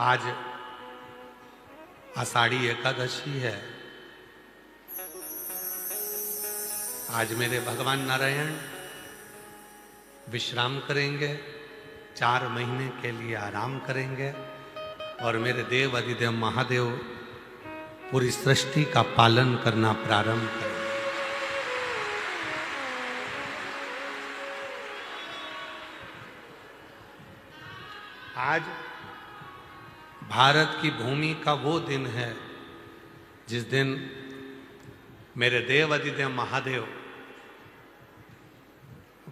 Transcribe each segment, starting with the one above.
आज आषाढ़ी एकादशी है। आज मेरे भगवान नारायण विश्राम करेंगे, 4 महीने के लिए आराम करेंगे और मेरे देव अधिदेव महादेव पूरी सृष्टि का पालन करना प्रारंभ करेंगे। आज भारत की भूमि का वो दिन है जिस दिन मेरे देव अधिदेव महादेव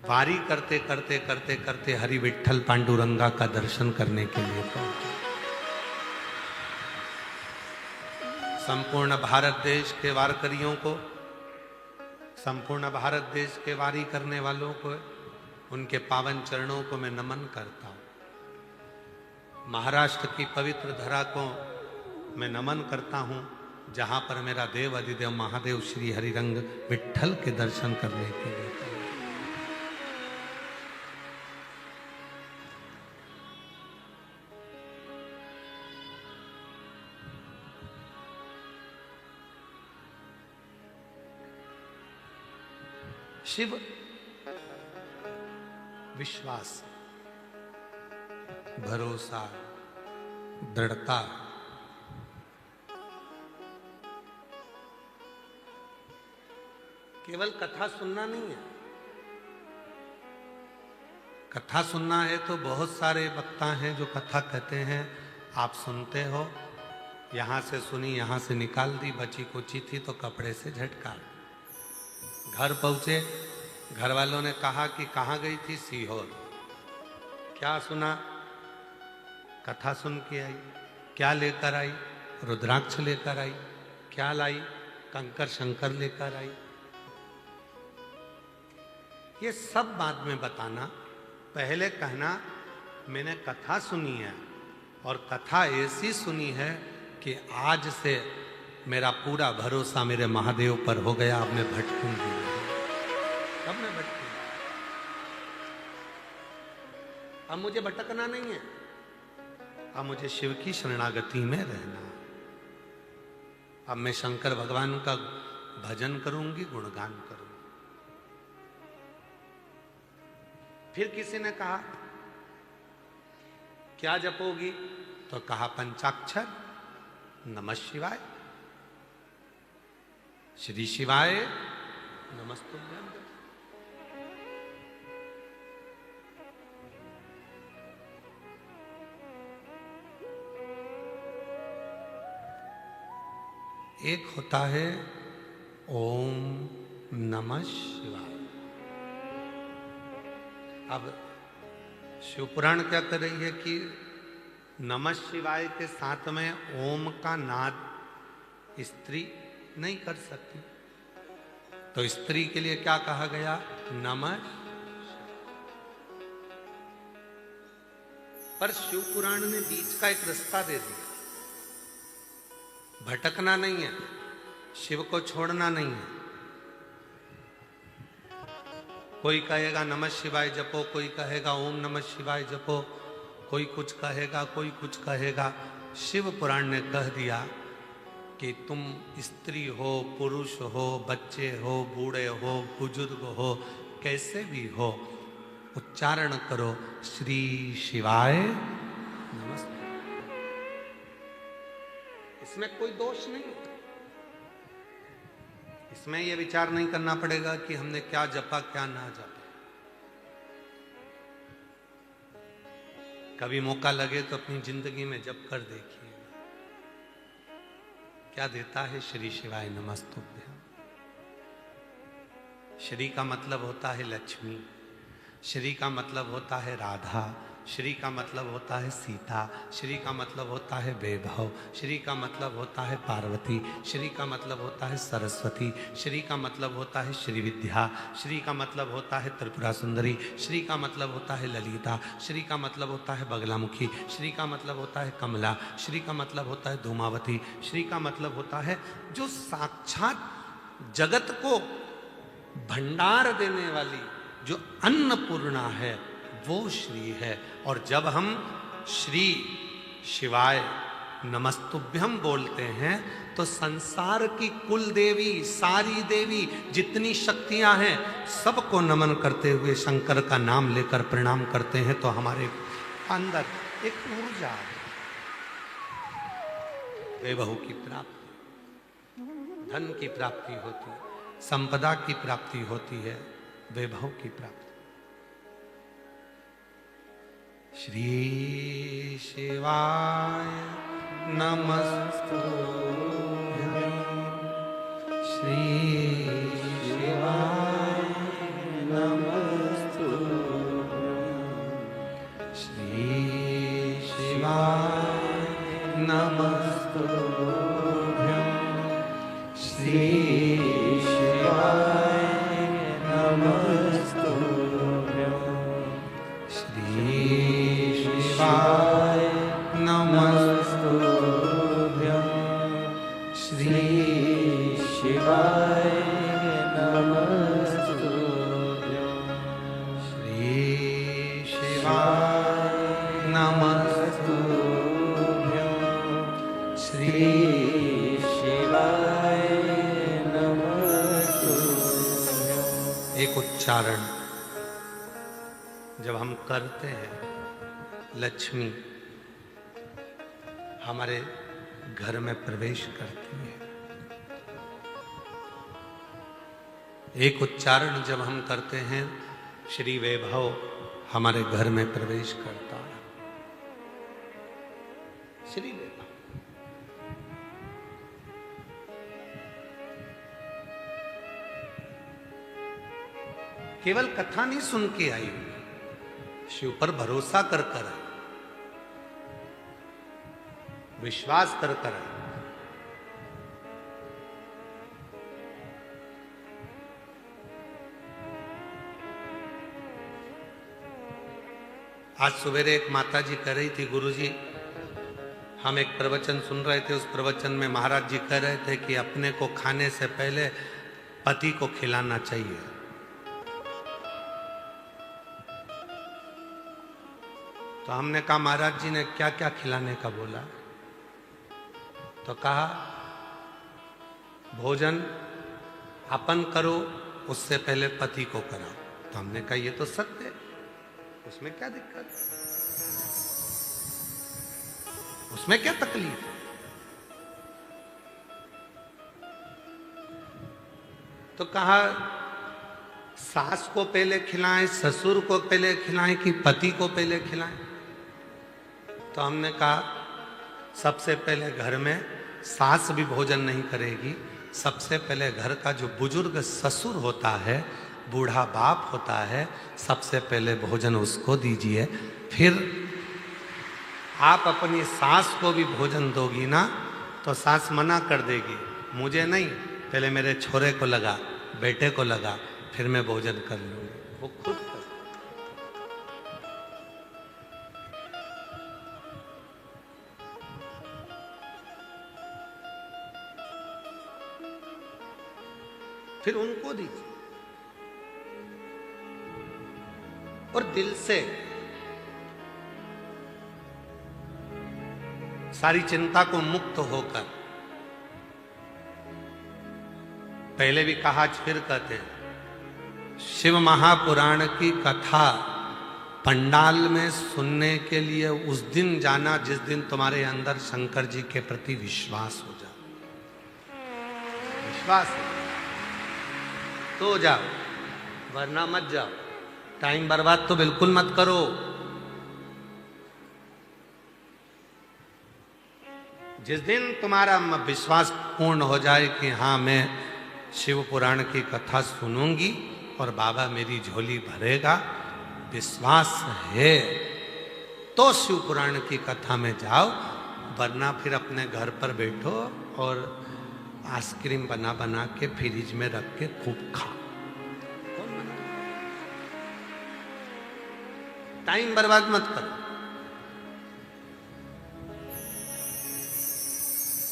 वारी करते करते करते करते हरि विठ्ठल पांडुरंगा का दर्शन करने के लिए पहुंचे। संपूर्ण भारत देश के वारकरियों को, संपूर्ण भारत देश के वारी करने वालों को, उनके पावन चरणों को मैं नमन करता हूं। महाराष्ट्र की पवित्र धरा को मैं नमन करता हूं, जहां पर मेरा देव अधिदेव महादेव श्री हरिरंग विठ्ठल के दर्शन करने के लिए। शिव विश्वास, भरोसा, दृढ़ता, केवल कथा सुनना नहीं है। कथा सुनना है तो बहुत सारे वक्ता हैं जो कथा कहते हैं, आप सुनते हो, यहां से सुनी यहां से निकाल दी, बची कुची थी तो कपड़े से झटका। घर पहुंचे, घर वालों ने कहा कि कहाँ गई थी? सीहोर। क्या सुना? कथा सुन के आई। क्या लेकर आई? रुद्राक्ष लेकर आई। क्या लाई? कंकर शंकर लेकर आई। ये सब बाद में बताना, पहले कहना मैंने कथा सुनी है और कथा ऐसी सुनी है कि आज से मेरा पूरा भरोसा मेरे महादेव पर हो गया। अब मैं भटकूंगी, अब मैं भटकूंगी, अब मुझे भटकना नहीं है, अब मुझे शिव की शरणागति में रहना। अब मैं शंकर भगवान का भजन करूंगी, गुणगान करूंगी। फिर किसी ने कहा क्या जपोगी? तो कहा पंचाक्षर नमः शिवाय, श्री शिवाय नमस्तुभ्यं। एक होता है ओम नमः शिवाय। अब शिवपुराण क्या कर रही है कि नमः शिवाय के साथ में ओम का नाद स्त्री नहीं कर सकती, तो स्त्री के लिए क्या कहा गया? नमः। पर शिवपुराण ने बीच का एक रास्ता दे दिया। भटकना नहीं है, शिव को छोड़ना नहीं है। कोई कहेगा नमः शिवाय जपो, कोई कहेगा ओम नमः शिवाय जपो, कोई कुछ कहेगा, कोई कुछ कहेगा। शिव पुराण ने कह दिया कि तुम स्त्री हो, पुरुष हो, बच्चे हो, बूढ़े हो, बुजुर्ग हो, कैसे भी हो, उच्चारण करो श्री शिवाय नमस्ते। इसमें कोई दोष नहीं। इसमें यह विचार नहीं करना पड़ेगा कि हमने क्या जपा क्या ना जपा। कभी मौका लगे तो अपनी जिंदगी में जप कर देखिए, क्या देता है श्री शिवाय नमस्तुभ्यं। श्री का मतलब होता है लक्ष्मी, श्री का मतलब होता है राधा, श्री का मतलब होता है सीता, श्री का मतलब होता है वैभव, श्री का मतलब होता है पार्वती, श्री का मतलब होता है सरस्वती, श्री का मतलब होता है श्री विद्या, श्री का मतलब होता है त्रिपुरा सुंदरी, श्री का मतलब होता है ललिता, श्री का मतलब होता है बगलामुखी, श्री का मतलब होता है कमला, श्री का मतलब होता है धूमावती, श्री का मतलब होता है जो साक्षात जगत को भंडार देने वाली जो अन्नपूर्णा है वो श्री है। और जब हम श्री शिवाय नमस्तुभ्यम बोलते हैं तो संसार की कुल देवी, सारी देवी, जितनी शक्तियां हैं, सबको नमन करते हुए शंकर का नाम लेकर प्रणाम करते हैं तो हमारे अंदर एक ऊर्जा, वैभव की प्राप्ति, धन की प्राप्ति होती है, संपदा की प्राप्ति होती है, वैभव की प्राप्ति। श्री शिवाय नमस्तुभ्यं, श्री शिवाय नमस्तुभ्यं, श्री शिवाय नमस्तुभ्यं, श्री शिवाय नमस्तुभ्यं, श्री शिवाय नमस्तुभ्यं, श्री शिवाय नमस्तुभ्यं, श्री शिवाय नमस्तुभ्यं, श्री शिवाय नमस्तुभ्यं। एक उच्चारण जब हम करते हैं, लक्ष्मी हमारे घर में प्रवेश करती है। एक उच्चारण जब हम करते हैं, श्री वैभव हमारे घर में प्रवेश करता है। श्री वैभव केवल कथा नहीं सुन के आई, शिव पर भरोसा कर कर, विश्वास कर कर। आज सवेरे एक माता जी कह रही थी, गुरुजी हम एक प्रवचन सुन रहे थे, उस प्रवचन में महाराज जी कह रहे थे कि अपने को खाने से पहले पति को खिलाना चाहिए। तो हमने कहा महाराज जी ने क्या क्या खिलाने का बोला? तो कहा भोजन अपन करो, उससे पहले पति को कराओ। तो हमने कहा ये तो सत्य है, उसमें क्या दिक्कत, उसमें क्या तकलीफ है? तो कहा सास को पहले खिलाएं, ससुर को पहले खिलाएं कि पति को पहले खिलाएं? तो हमने कहा सबसे पहले घर में सास भी भोजन नहीं करेगी, सबसे पहले घर का जो बुजुर्ग ससुर होता है, बूढ़ा बाप होता है, सबसे पहले भोजन उसको दीजिए। फिर आप अपनी सास को भी भोजन दोगी ना, तो सास मना कर देगी, मुझे नहीं, पहले मेरे छोरे को लगा, बेटे को लगा, फिर मैं भोजन कर लूंगी। वो खुद कर। फिर उनको दीजिए और दिल से सारी चिंता को मुक्त होकर, पहले भी कहा आज फिर कहते हैं, शिव महापुराण की कथा पंडाल में सुनने के लिए उस दिन जाना जिस दिन तुम्हारे अंदर शंकर जी के प्रति विश्वास हो जाए। विश्वास है तो जाओ, वरना मत जाओ। टाइम बर्बाद तो बिल्कुल मत करो। जिस दिन तुम्हारा विश्वास पूर्ण हो जाए कि हाँ मैं शिव पुराण की कथा सुनूंगी और बाबा मेरी झोली भरेगा, विश्वास है तो शिव पुराण की कथा में जाओ, वरना फिर अपने घर पर बैठो और आइसक्रीम बना बना के फ्रिज में रख के खूब खा। टाइम बर्बाद मत करो।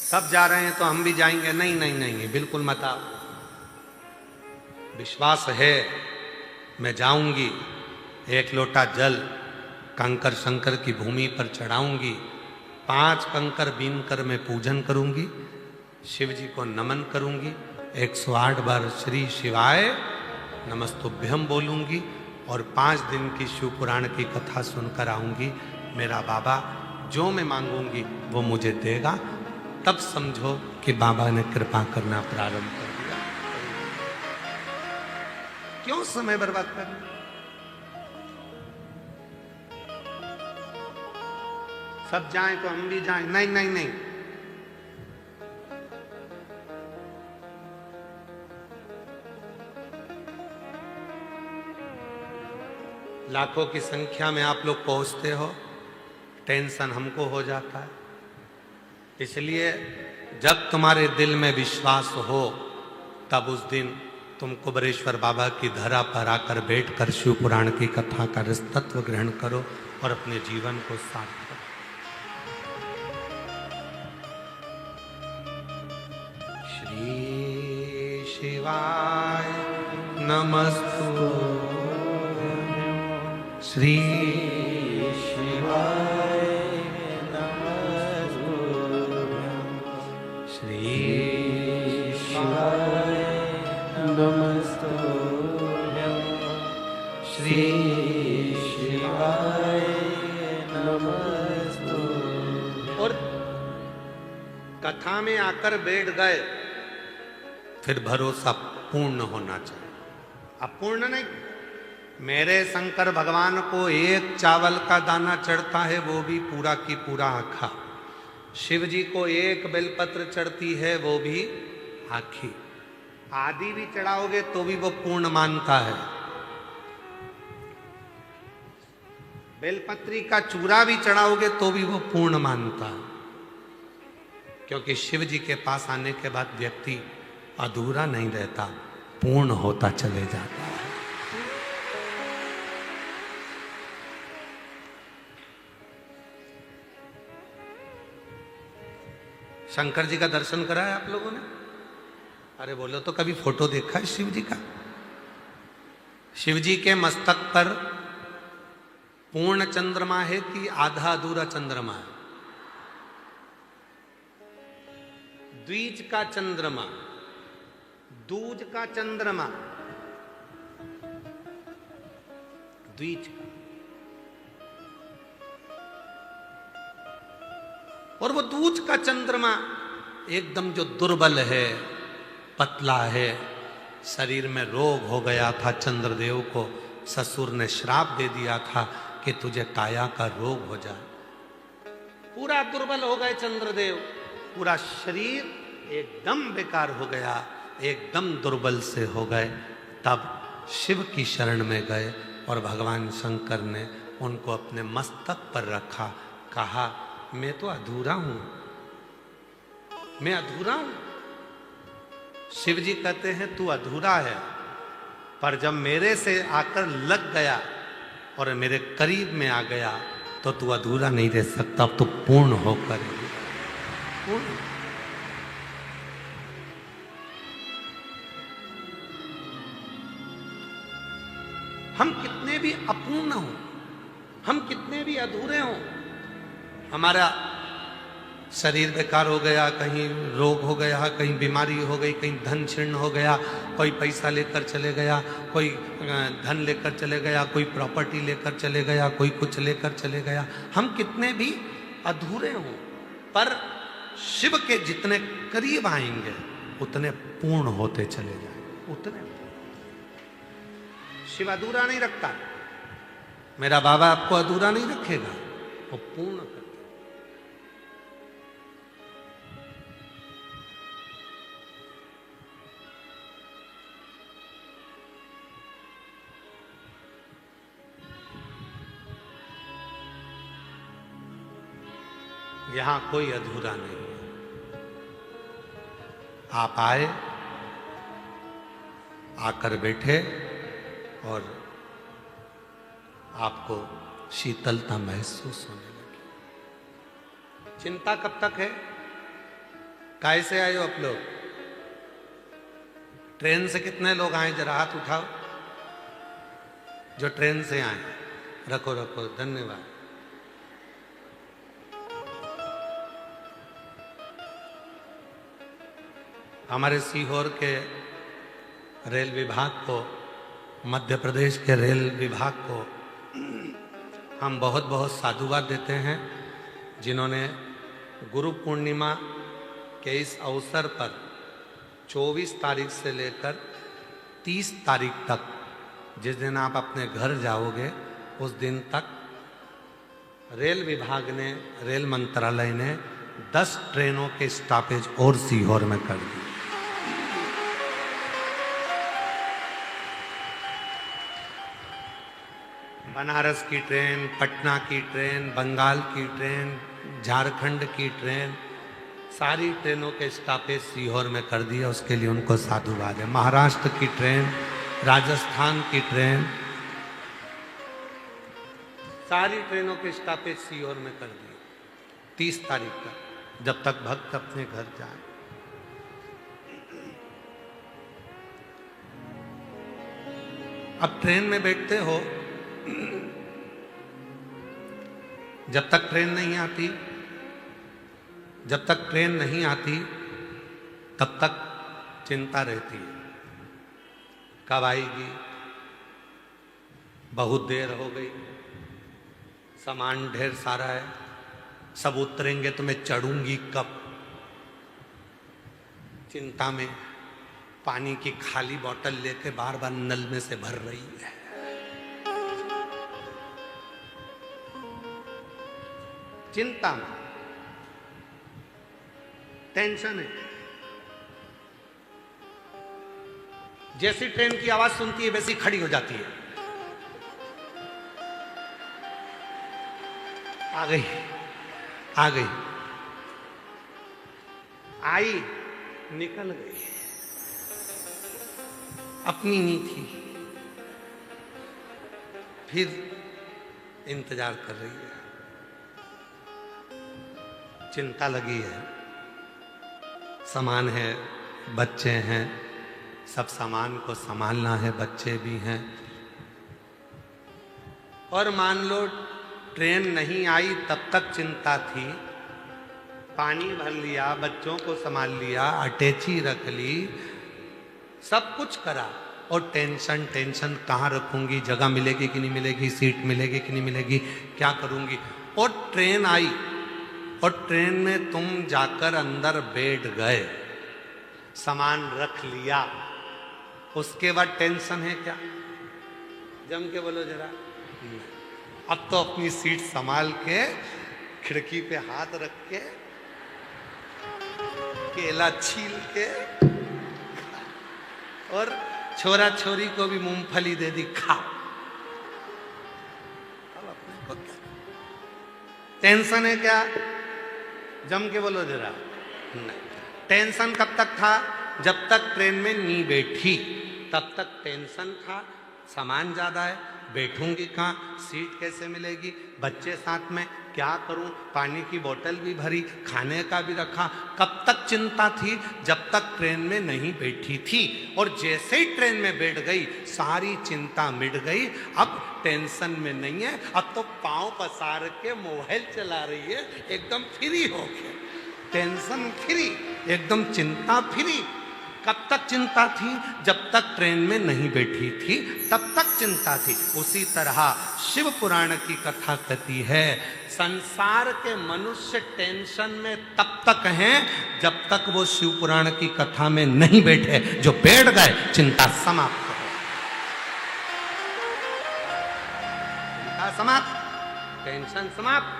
सब जा रहे हैं तो हम भी जाएंगे, नहीं नहीं नहीं, बिल्कुल मत आओ। विश्वास है मैं जाऊंगी, एक लोटा जल कंकर शंकर की भूमि पर चढ़ाऊंगी, 5 कंकर बीन कर मैं पूजन करूंगी, शिव जी को नमन करूंगी, 108 बार श्री शिवाय नमस्तुभ्यम बोलूंगी और 5 दिन की शिव पुराण की कथा सुनकर आऊंगी। मेरा बाबा जो मैं मांगूंगी वो मुझे देगा। तब समझो कि बाबा ने कृपा करना प्रारंभ कर दिया। क्यों समय बर्बाद करना? सब जाएं तो हम भी जाएं? नहीं नहीं नहीं। लाखों की संख्या में आप लोग पहुंचते हो, टेंशन हमको हो जाता है। इसलिए जब तुम्हारे दिल में विश्वास हो तब उस दिन तुम कुबेरेश्वर बाबा की धरा पर आकर बैठकर शिव पुराण की कथा का रस तत्व ग्रहण करो और अपने जीवन को सार्थक करो। श्री शिवाय नमस्तु, श्री शिवाय नमस्तु, श्री शिवाय नमस्तु, श्री शिवाय नमस्तु। और कथा में आकर बैठ गए, फिर भरोसा पूर्ण होना चाहिए, अपूर्ण नहीं। मेरे शंकर भगवान को एक चावल का दाना चढ़ता है, वो भी पूरा की पूरा आखा। शिव जी को एक बेलपत्र चढ़ती है, वो भी आखी। आदि भी चढ़ाओगे तो भी वो पूर्ण मानता है। बेलपत्री का चूरा भी चढ़ाओगे तो भी वो पूर्ण मानता है, क्योंकि शिव जी के पास आने के बाद व्यक्ति अधूरा नहीं रहता, पूर्ण होता चले जाता है। शंकर जी का दर्शन करा है आप लोगों ने? अरे बोलो तो, कभी फोटो देखा है शिव जी का? शिव जी के मस्तक पर पूर्ण चंद्रमा है कि आधा अधूरा चंद्रमा है? द्विज का चंद्रमा, दूज का चंद्रमा, द्विज का। और वो दूज का चंद्रमा एकदम जो दुर्बल है, पतला है, शरीर में रोग हो गया था, चंद्रदेव को ससुर ने श्राप दे दिया था कि तुझे काया का रोग हो जाए। पूरा दुर्बल हो गए चंद्रदेव, पूरा शरीर एकदम बेकार हो गया, एकदम दुर्बल से हो गए। तब शिव की शरण में गए और भगवान शंकर ने उनको अपने मस्तक पर रखा, कहा मैं तो अधूरा हूं, मैं अधूरा हूं। शिव जी कहते हैं तू अधूरा है, पर जब मेरे से आकर लग गया और मेरे करीब में आ गया तो तू अधूरा नहीं रह सकता, अब तो पूर्ण होकर पूर्ण। हम कितने भी अपूर्ण हों, हम कितने भी अधूरे हों, हमारा शरीर बेकार हो गया, कहीं रोग हो गया, कहीं बीमारी हो गई, कहीं धन क्षीण हो गया, कोई पैसा लेकर चले गया, कोई धन लेकर चले गया, कोई प्रॉपर्टी लेकर चले गया, कोई कुछ लेकर चले गया, हम कितने भी अधूरे हों, पर शिव के जितने करीब आएंगे उतने पूर्ण होते चले जाएंगे, उतने। शिव अधूरा नहीं रखता, मेरा बाबा आपको अधूरा नहीं रखेगा, वो पूर्ण करता। यहां कोई अधूरा नहीं है। आप आए, आकर बैठे और आपको शीतलता महसूस होने लगी। चिंता कब तक है? काय से आए हो आप लोग? ट्रेन से कितने लोग आए? जरा हाथ उठाओ जो ट्रेन से आए। रखो रखो, धन्यवाद। हमारे सीहोर के रेल विभाग को, मध्य प्रदेश के रेल विभाग को हम बहुत बहुत साधुवाद देते हैं, जिन्होंने गुरु पूर्णिमा के इस अवसर पर 24 तारीख से लेकर 30 तारीख तक, जिस दिन आप अपने घर जाओगे उस दिन तक रेल विभाग ने, रेल मंत्रालय ने 10 ट्रेनों के स्टॉपेज और सीहोर में कर दिए। बनारस की ट्रेन, पटना की ट्रेन, बंगाल की ट्रेन, झारखंड की ट्रेन, सारी ट्रेनों के स्टॉपेज सीहोर में कर दिया। उसके लिए उनको साधुवाद है। महाराष्ट्र की ट्रेन, राजस्थान की ट्रेन, सारी ट्रेनों के स्टॉपेज सीहोर में कर दिए 30 तारीख तक, जब तक भक्त अपने घर जाए। अब ट्रेन में बैठते हो, जब तक ट्रेन नहीं आती, जब तक ट्रेन नहीं आती तब तक चिंता रहती है, कब आएगी, बहुत देर हो गई, सामान ढेर सारा है, सब उतरेंगे तो मैं चढ़ूंगी कब। चिंता में पानी की खाली बोतल लेके बार बार नल में से भर रही है। चिंता में, टेंशन है। जैसी ट्रेन की आवाज सुनती है वैसी खड़ी हो जाती है। आ गई, आ गई, आई, निकल गई, अपनी नहीं थी, फिर इंतजार कर रही है। चिंता लगी है, सामान है, बच्चे हैं, सब सामान को संभालना है, बच्चे भी हैं। और मान लो ट्रेन नहीं आई तब तक चिंता थी, पानी भर लिया, बच्चों को संभाल लिया, अटैची रख ली, सब कुछ करा, और टेंशन टेंशन, कहाँ रखूंगी, जगह मिलेगी कि नहीं मिलेगी, सीट मिलेगी कि नहीं मिलेगी, क्या करूंगी। और ट्रेन आई और ट्रेन में तुम जाकर अंदर बैठ गए, सामान रख लिया, उसके बाद टेंशन है क्या? जम के बोलो जरा। अब तो अपनी सीट संभाल के, खिड़की पे हाथ रख के, केला छील के, और छोरा छोरी को भी मूंगफली दे दी, खाओ। अब अपने को क्या टेंशन है क्या? जम के बोलो जरा। नहीं, टेंशन कब तक था? जब तक ट्रेन में नहीं बैठी तब तक टेंशन था, सामान ज्यादा है, बैठूंगी कहाँ, सीट कैसे मिलेगी, बच्चे साथ में, क्या करूं, पानी की बोतल भी भरी, खाने का भी रखा। कब तक चिंता थी? जब तक ट्रेन में नहीं बैठी थी। और जैसे ही ट्रेन में बैठ गई सारी चिंता मिट गई, अब टेंशन में नहीं है, अब तो पांव पसार के मोबाइल चला रही है, एकदम फ्री हो के, टेंशन फ्री, एकदम चिंता फ्री। कब तक चिंता थी? जब तक ट्रेन में नहीं बैठी थी तब तक चिंता थी। उसी तरह शिव पुराण की कथा कहती है, संसार के मनुष्य टेंशन में तब तक हैं जब तक वो शिव पुराण की कथा में नहीं बैठे। जो बैठ गए चिंता समाप्त हो, चिंता समाप्त, टेंशन समाप्त।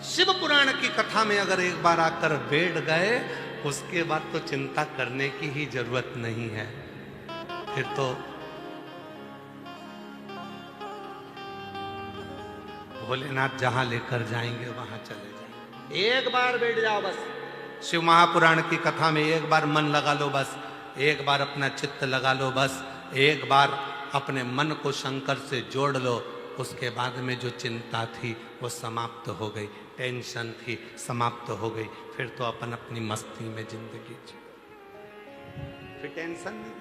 शिव पुराण की कथा में अगर एक बार आकर बैठ गए, उसके बाद तो चिंता करने की ही जरूरत नहीं है। फिर तो भोलेनाथ जहां लेकर जाएंगे वहां चले जाएंगे। एक बार बैठ जाओ बस, शिव महापुराण की कथा में एक बार मन लगा लो बस, एक बार अपना चित्त लगा लो बस, एक बार अपने मन को शंकर से जोड़ लो। उसके बाद में जो चिंता थी वो समाप्त हो गई, टेंशन थी समाप्त हो गई। फिर तो अपन अपनी मस्ती में जिंदगी जी, फिर टेंशन नहीं।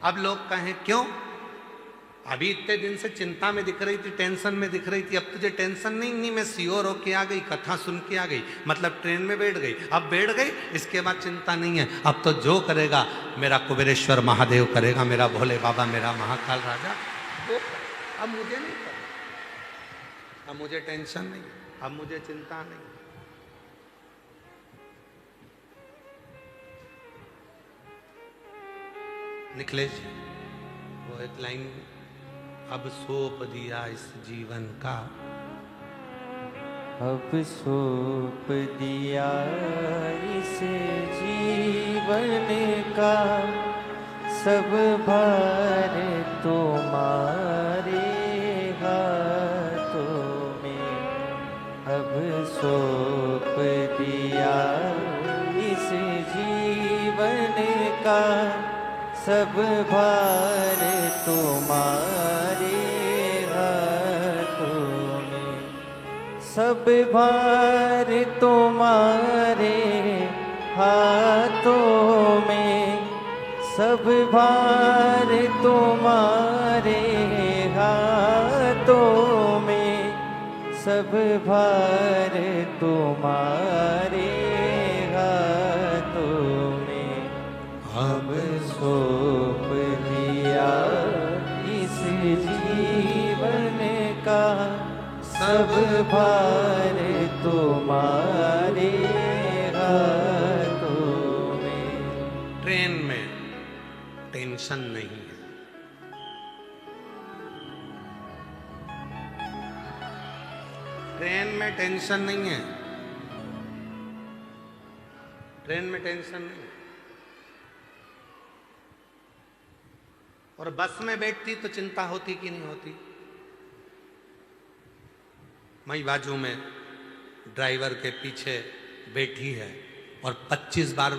अब लोग कहें क्यों? अभी इतने दिन से चिंता में दिख रही थी, टेंशन में दिख रही थी, अब तुझे टेंशन नहीं। नहीं, मैं सियोर होके आ गई, कथा सुन के आ गई, मतलब ट्रेन में बैठ गई, अब बैठ गई, इसके बाद चिंता नहीं है। अब तो जो करेगा मेरा कुबेरेश्वर महादेव करेगा, मेरा भोले बाबा, मेरा महाकाल राजा वो। अब मुझे नहीं करना, अब मुझे टेंशन नहीं, अब मुझे चिंता नहीं। निखिलेश वो एक लाइन, अब सौंप दिया इस जीवन का, अब सौंप दिया इस जीवन का, सब भार तुम्हारे हाथों में। अब सौंप दिया इस जीवन का, सब भार तुम्हारे हाथों में। सब भार तुम्हारे हाथों में, सब भार तुम्हारे हाथों में, सब भार तुम्हारे हाथों में। अब सौंप दिया इस जीवन का, सब भार तुम्हारे हाथों में। ट्रेन में टेंशन नहीं है, ट्रेन में टेंशन नहीं है, ट्रेन में टेंशन नहीं है। और बस में बैठती तो चिंता होती कि नहीं होती। मई बाजू में ड्राइवर के पीछे बैठी है और 25 बार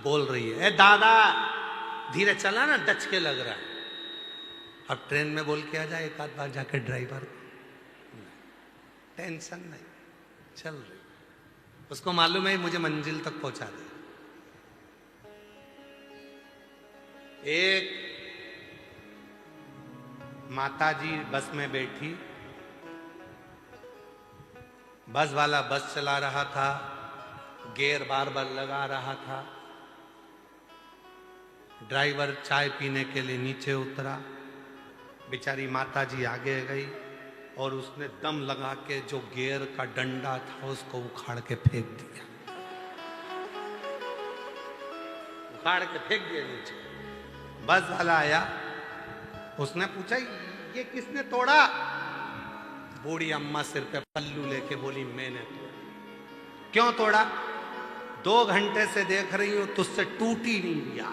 बोल रही है, ए दादा धीरे चला ना, डच के लग रहा है। अब ट्रेन में बोल के आ जाए एक आध बार जाके ड्राइवर, टेंशन नहीं, चल रही, उसको मालूम है मुझे मंजिल तक पहुंचा दे। एक माताजी बस में बैठी, बस वाला बस चला रहा था, गियर बार बार लगा रहा था। ड्राइवर चाय पीने के लिए नीचे उतरा, बेचारी माताजी आगे गई और उसने दम लगा के जो गियर का डंडा था उसको उखाड़ के फेंक दिया, उखाड़ के फेंक दिया नीचे। बस वाला आया, उसने पूछा ये किसने तोड़ा? बूढ़ी अम्मा सिर पे पल्लू लेके बोली मैंने तोड़ा। क्यों तोड़ा? 2 घंटे से देख रही हूं तुझसे टूट ही नहीं दिया,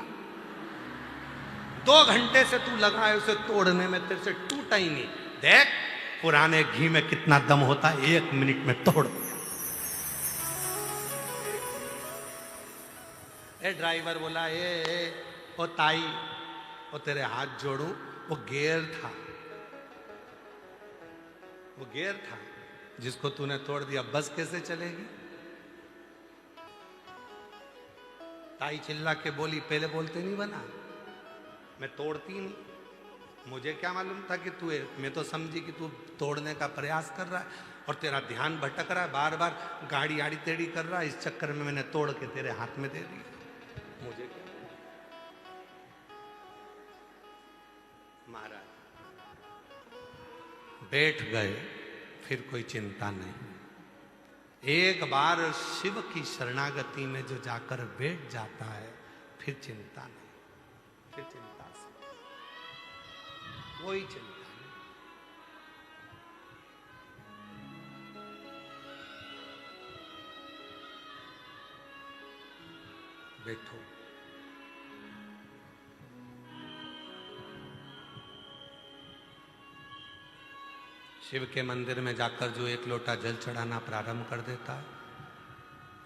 2 घंटे से तू लगा है उसे तोड़ने में, तेरे से टूटा ही नहीं। देख पुराने घी में कितना दम होता है, 1 मिनट में तोड़ दिया। ए ड्राइवर बोला ए ओ ताई, ओ तेरे हाथ जोड़ू, वो गियर था, वो गियर था जिसको तूने तोड़ दिया, बस कैसे चलेगी? ताई चिल्ला के बोली पहले बोलते नहीं बना, मैं तोड़ती नहीं, मुझे क्या मालूम था कि तू, मैं तो समझी कि तू तोड़ने का प्रयास कर रहा है और तेरा ध्यान भटक रहा है, बार बार गाड़ी आड़ी टेढ़ी कर रहा है, इस चक्कर में मैंने तोड़ के तेरे हाथ में दे दी। मुझे क्या महाराज बैठ गए, फिर कोई चिंता नहीं। एक बार शिव की शरणागति में जो जाकर बैठ जाता है फिर चिंता नहीं, फिर चिंता से कोई चिंता नहीं। बैठो, शिव के मंदिर में जाकर जो 1 लोटा जल चढ़ाना प्रारंभ कर देता है,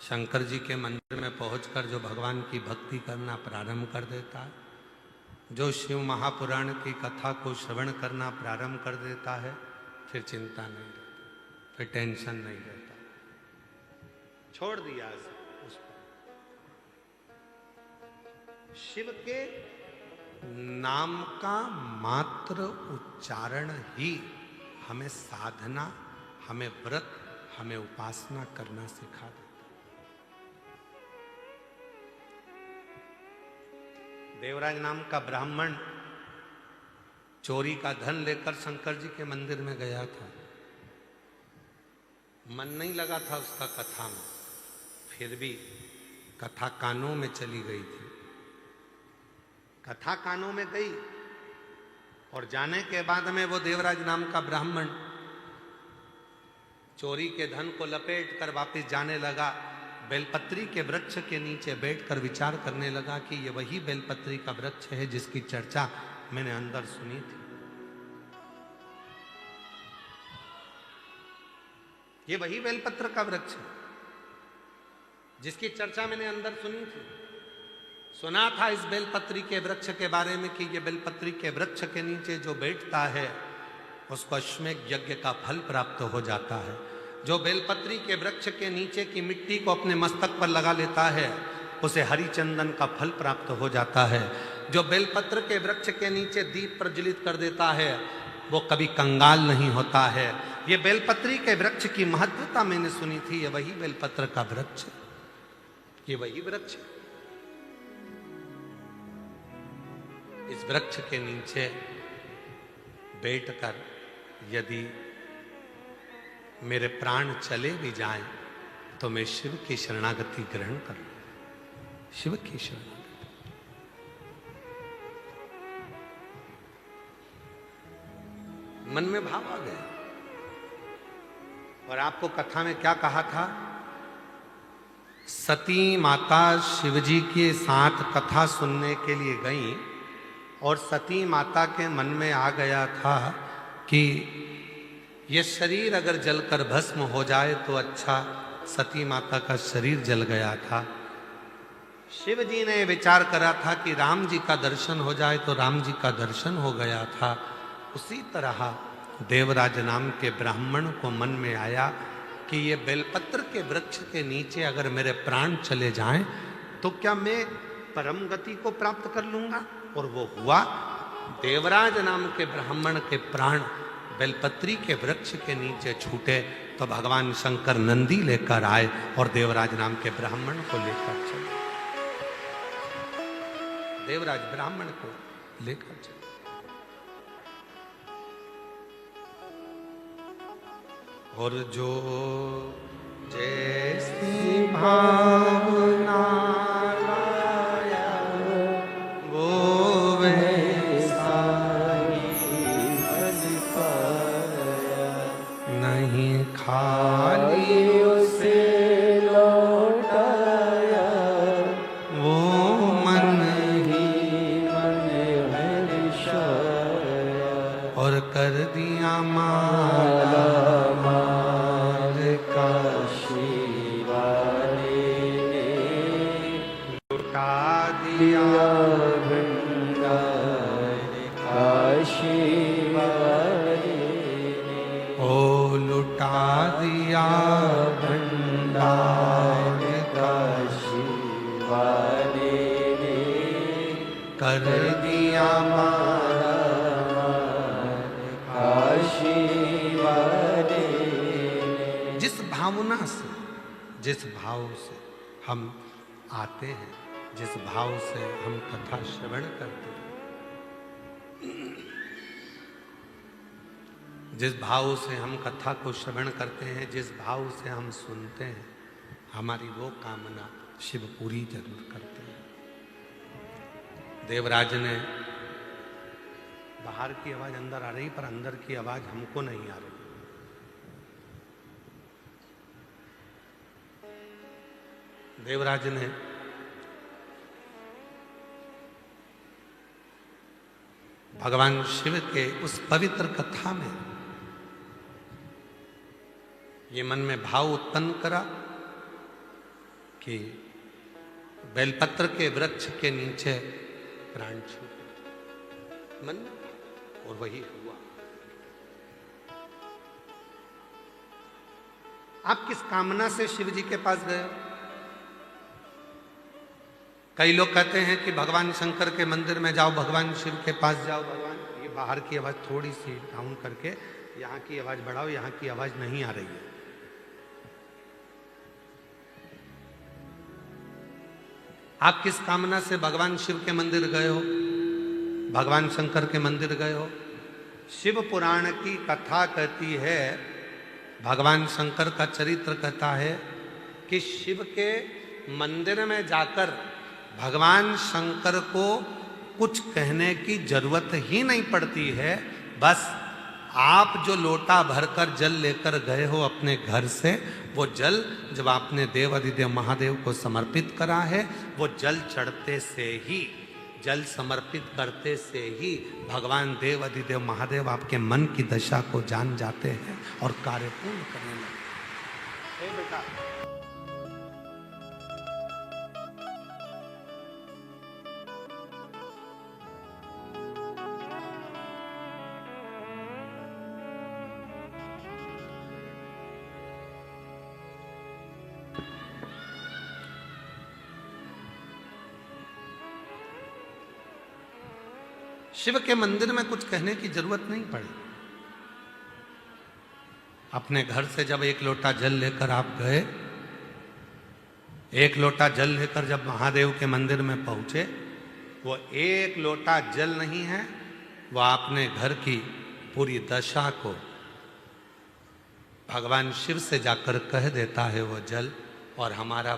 शंकर जी के मंदिर में पहुंचकर जो भगवान की भक्ति करना प्रारंभ कर देता है, जो शिव महापुराण की कथा को श्रवण करना प्रारंभ कर देता है, फिर चिंता नहीं रहती, फिर टेंशन नहीं रहता, छोड़ दिया उसको। शिव के नाम का मात्र उच्चारण ही हमें साधना, हमें व्रत, हमें उपासना करना सिखा देता। देवराज नाम का ब्राह्मण चोरी का धन लेकर शंकर जी के मंदिर में गया था। मन नहीं लगा था उसका कथा में, फिर भी कथा कानों में चली गई थी। कथा कानों में गई और जाने के बाद में वो देवराज नाम का ब्राह्मण चोरी के धन को लपेट कर वापिस जाने लगा। बेलपत्री के वृक्ष के नीचे बैठकर विचार करने लगा कि ये वही बेलपत्री का वृक्ष है जिसकी चर्चा मैंने अंदर सुनी थी। ये वही बेलपत्र का वृक्ष है जिसकी चर्चा मैंने अंदर सुनी थी। सुना था इस बेलपत्री के वृक्ष के बारे में कि ये बेलपत्री के वृक्ष के नीचे जो बैठता है उसको अश्वमेध यज्ञ का फल प्राप्त हो जाता है। जो बेलपत्री के वृक्ष के नीचे की मिट्टी को अपने मस्तक पर लगा लेता है उसे हरिचंदन का फल प्राप्त हो जाता है। जो बेलपत्र के वृक्ष के नीचे दीप प्रज्वलित कर देता है वो कभी कंगाल नहीं होता है। ये बेलपत्री के वृक्ष की महत्वता मैंने सुनी थी। ये वही बेलपत्र का वृक्ष, ये वही वृक्ष। इस वृक्ष के नीचे बैठकर यदि मेरे प्राण चले भी जाएं तो मैं शिव की शरणागति ग्रहण कर लूं। शिव की शरणागति। मन में भाव आ गया। और आपको कथा में क्या कहा था? सती माता शिवजी के साथ कथा सुनने के लिए गई और सती माता के मन में आ गया था कि ये शरीर अगर जलकर भस्म हो जाए तो अच्छा। सती माता का शरीर जल गया था। शिव जी ने विचार करा था कि राम जी का दर्शन हो जाए तो राम जी का दर्शन हो गया था। उसी तरह देवराज नाम के ब्राह्मण को मन में आया कि ये बेलपत्र के वृक्ष के नीचे अगर मेरे प्राण चले जाएं तो क्या मैं परम गति को प्राप्त कर लूंगा? और वो हुआ। देवराज नाम के ब्राह्मण के प्राण बेलपत्री के वृक्ष के नीचे छूटे तो भगवान शंकर नंदी लेकर आए और देवराज नाम के ब्राह्मण को लेकर चले। देवराज ब्राह्मण को लेकर चले। और जो जैसी भावना खाली उसे लौटाया वो मन ही मन हर्षाया और कर दिया माला माल काशी वाले ने लुटा दिया भंडार काशी लुटा दिया भंडार काशी वाले ने कर दिया माला काशी वाले ने। जिस भावना से, जिस भाव से हम आते हैं, जिस भाव से हम कथा श्रवण करते हैं, जिस भाव से हम कथा को श्रवण करते हैं, जिस भाव से हम सुनते हैं, हमारी वो कामना शिव पूरी जरूर करते हैं। देवराज ने बाहर की आवाज अंदर आ रही पर अंदर की आवाज हमको नहीं आ रही। देवराज ने भगवान शिव के उस पवित्र कथा में ये मन में भाव उत्पन्न करा कि बेलपत्र के वृक्ष के नीचे प्राण छूटे मन में, और वही हुआ। आप किस कामना से शिव जी के पास गए? कई लोग कहते हैं कि भगवान शंकर के मंदिर में जाओ, भगवान शिव के पास जाओ। भगवान, ये बाहर की आवाज़ थोड़ी सी डाउन करके यहाँ की आवाज़ बढ़ाओ, यहाँ की आवाज़ नहीं आ रही है। आप किस कामना से भगवान शिव के मंदिर गए हो, भगवान शंकर के मंदिर गए हो? शिव पुराण की कथा कहती है, भगवान शंकर का चरित्र कहता है कि शिव के मंदिर में जाकर भगवान शंकर को कुछ कहने की जरूरत ही नहीं पड़ती है। बस आप जो लोटा भरकर जल लेकर गए हो अपने घर से, वो जल जब आपने देव अधिदेव महादेव को समर्पित करा है, वो जल चढ़ते से ही, जल समर्पित करते से ही भगवान देव अधिदेव महादेव आपके मन की दशा को जान जाते हैं और कार्य पूर्ण करने लगते हैं। बेटा, शिव के मंदिर में कुछ कहने की जरूरत नहीं पड़ी। अपने घर से जब एक लोटा जल लेकर आप गए, एक लोटा जल लेकर जब महादेव के मंदिर में पहुंचे, वो एक लोटा जल नहीं है, वो आपने घर की पूरी दशा को भगवान शिव से जाकर कह देता है वो जल, और हमारा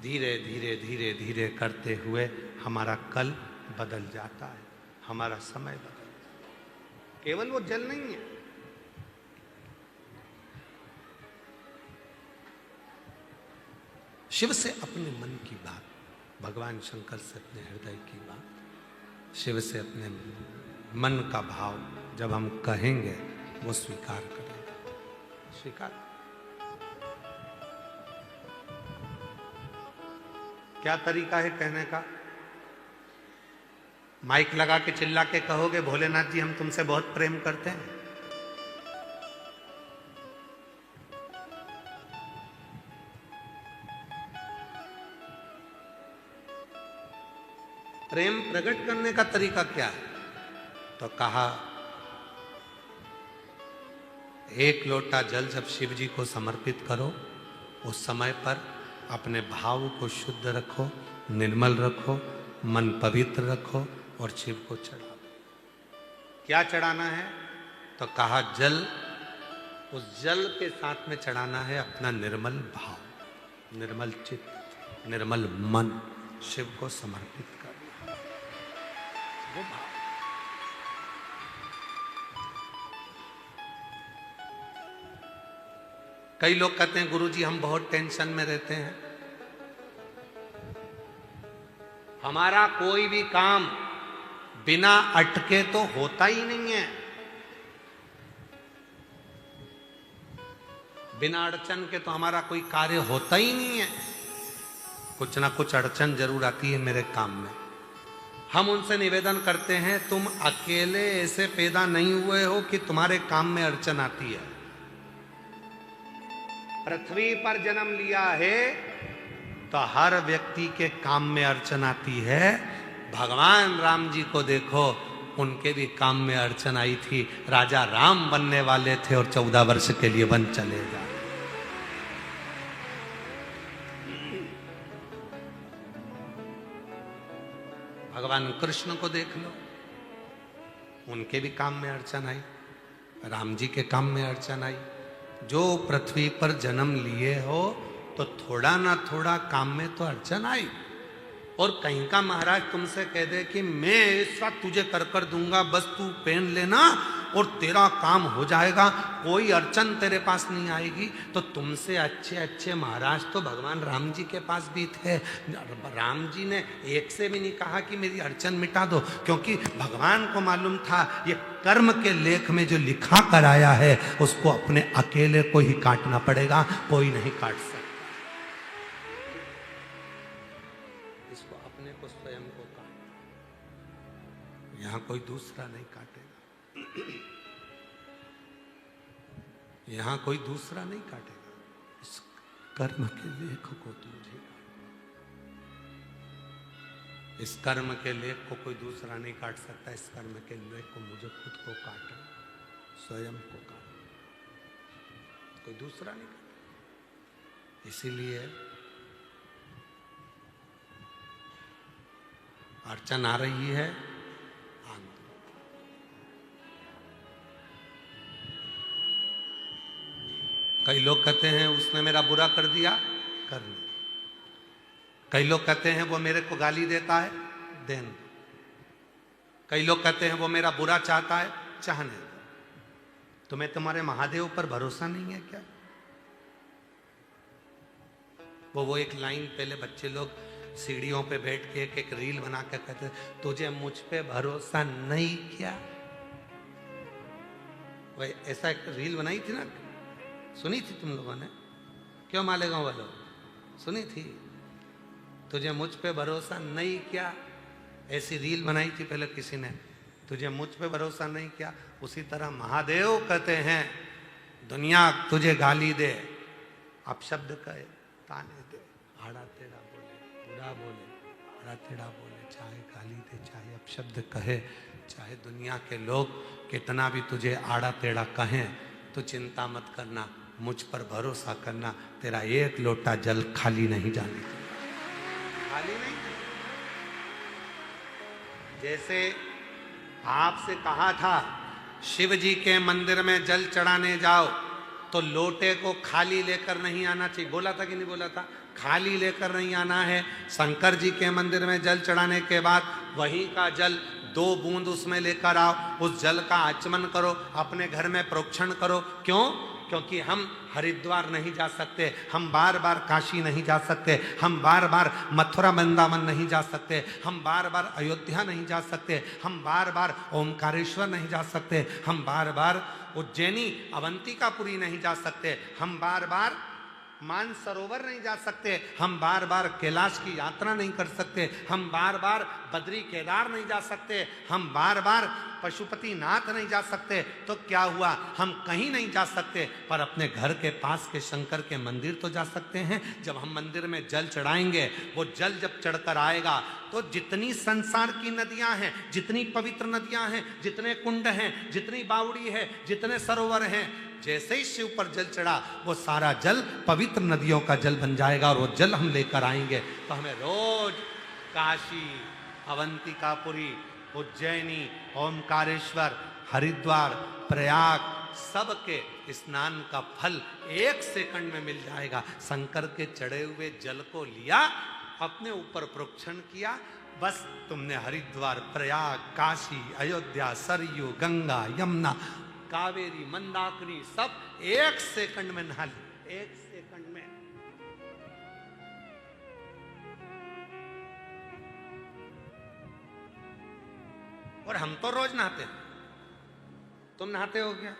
धीरे धीरे धीरे धीरे करते हुए हमारा कल बदल जाता है, हमारा समय बदल जाता है। केवल वो जल नहीं है, शिव से अपने मन की बात, भगवान शंकर से अपने हृदय की बात, शिव से अपने मन का भाव जब हम कहेंगे, वो स्वीकार करेगा। स्वीकार। क्या तरीका है कहने का? माइक लगा के चिल्ला के कहोगे, भोलेनाथ जी हम तुमसे बहुत प्रेम करते हैं? प्रेम प्रकट करने का तरीका क्या है? तो कहा, एक लोटा जल जब शिव जी को समर्पित करो, उस समय पर अपने भाव को शुद्ध रखो, निर्मल रखो, मन पवित्र रखो और शिव को चढ़ाओ। क्या चढ़ाना है? तो कहा जल, उस जल के साथ में चढ़ाना है अपना निर्मल भाव, निर्मल चित्त, निर्मल मन, शिव को समर्पित करना। वो भाव। कई लोग कहते हैं गुरुजी हम बहुत टेंशन में रहते हैं, हमारा कोई भी काम बिना अटके तो होता ही नहीं है, बिना अड़चन के तो हमारा कोई कार्य होता ही नहीं है। कुछ ना कुछ अड़चन जरूर आती है मेरे काम में। हम उनसे निवेदन करते हैं, तुम अकेले ऐसे पैदा नहीं हुए हो कि तुम्हारे काम में अड़चन आती है। पृथ्वी पर जन्म लिया है तो हर व्यक्ति के काम में अड़चन आती है। भगवान राम जी को देखो, उनके भी काम में अड़चन आई थी। राजा राम बनने वाले थे और 14 वर्ष के लिए वन चले गए। भगवान कृष्ण को देख लो, उनके भी काम में अड़चन आई, राम जी के काम में अड़चन आई। जो पृथ्वी पर जन्म लिए हो तो थोड़ा ना थोड़ा काम में तो अड़चन आई। और कहीं का महाराज तुमसे कह दे कि मैं इस वक्त तुझे कर दूंगा, बस तू पेन लेना और तेरा काम हो जाएगा, कोई अड़चन तेरे पास नहीं आएगी, तो तुमसे अच्छे अच्छे महाराज तो भगवान राम जी के पास भी थे। राम जी ने एक से भी नहीं कहा कि मेरी अड़चन मिटा दो, क्योंकि भगवान को मालूम था ये कर्म के लेख में जो लिखा कराया है उसको अपने अकेले को ही काटना पड़ेगा, कोई नहीं काट सकता। इसको अपने को स्वयं को काट, यहां कोई दूसरा नहीं काटेगा, यहां कोई दूसरा नहीं काटेगा। इस कर्म के लेख को तुझे इस कर्म के लेख को कोई दूसरा नहीं काट सकता। इस कर्म के लेख को मुझे खुद को काटना, स्वयं को काटना, कोई दूसरा नहीं काट। इसीलिए अड़चन आ रही है, आने दो। कई लोग कहते हैं उसने मेरा बुरा कर दिया, करने। कई लोग कहते हैं वो मेरे को गाली देता है, देने दो। कई लोग कहते हैं वो मेरा बुरा चाहता है, चाहने दो। तुम्हें तुम्हारे महादेव पर भरोसा नहीं है क्या? वो एक लाइन पहले बच्चे लोग सीढ़ियों पे बैठ के एक रील बना के कहते तुझे मुझ पे भरोसा नहीं क्या? वही ऐसा एक रील बनाई थी ना, सुनी थी तुम लोगों ने? क्यों मालेगांव वालों, सुनी थी? तुझे मुझ पे भरोसा नहीं क्या, ऐसी रील बनाई थी पहले किसी ने। तुझे मुझ पे भरोसा नहीं क्या। उसी तरह महादेव कहते हैं दुनिया तुझे गाली दे, अपशब्द कहे, ताने दे, आड़ा टेढ़ा बोले, बुरा बोले, आड़ा टेढ़ा बोले, चाहे गाली दे, चाहे अपशब्द कहे, चाहे दुनिया के लोग कितना भी तुझे आड़ा टेढ़ा कहें, तो चिंता मत करना, मुझ पर भरोसा करना। तेरा एक लोटा जल खाली नहीं जाने, खाली नहीं। जैसे आपसे कहा था शिव जी के मंदिर में जल चढ़ाने जाओ तो लोटे को खाली लेकर नहीं आना चाहिए, बोला था कि नहीं बोला था? खाली लेकर नहीं आना है। शंकर जी के मंदिर में जल चढ़ाने के बाद वहीं का जल 2 बूंद उसमें लेकर आओ, उस जल का आचमन करो, अपने घर में प्रोक्षण करो। क्यों? क्योंकि हम हरिद्वार नहीं जा सकते, हम बार बार काशी नहीं जा सकते, हम बार बार मथुरा वृंदावन नहीं जा सकते, हम बार बार अयोध्या नहीं जा सकते, हम बार बार ओमकारेश्वर नहीं जा सकते, हम बार बार उज्जैनी अवंतिकापुरी नहीं जा सकते, हम बार बार मानसरोवर नहीं जा सकते, हम बार बार कैलाश की यात्रा नहीं कर सकते, हम बार बार बद्री केदार नहीं जा सकते, हम बार बार पशुपतिनाथ नहीं जा सकते। तो क्या हुआ? हम कहीं नहीं जा सकते, पर अपने घर के पास के शंकर के मंदिर तो जा सकते हैं। जब हम मंदिर में जल चढ़ाएंगे, वो जल जब चढ़कर आएगा तो जितनी संसार की नदियां हैं, जितनी पवित्र नदियां हैं, जितने कुंड हैं, जितनी बावड़ी है, जितने सरोवर हैं, जैसे ही शिव पर जल चढ़ा वो सारा जल पवित्र नदियों का जल बन जाएगा और वो जल हम लेकर आएंगे। तो हमें रोज काशी, अवंतिकापुरी, उज्जैनी, ओमकारेश्वर, हरिद्वार, प्रयाग सबके स्नान का फल 1 सेकंड में मिल जाएगा। शंकर के चढ़े हुए जल को लिया, अपने ऊपर प्रोक्षण किया, बस तुमने हरिद्वार, प्रयाग, काशी, अयोध्या, सरयू, गंगा, यमुना, कावेरी, मंदाकिनी सब 1 सेकंड में नहा ली, 1 सेकंड में। और हम तो रोज नहाते हैं, तुम नहाते हो क्या?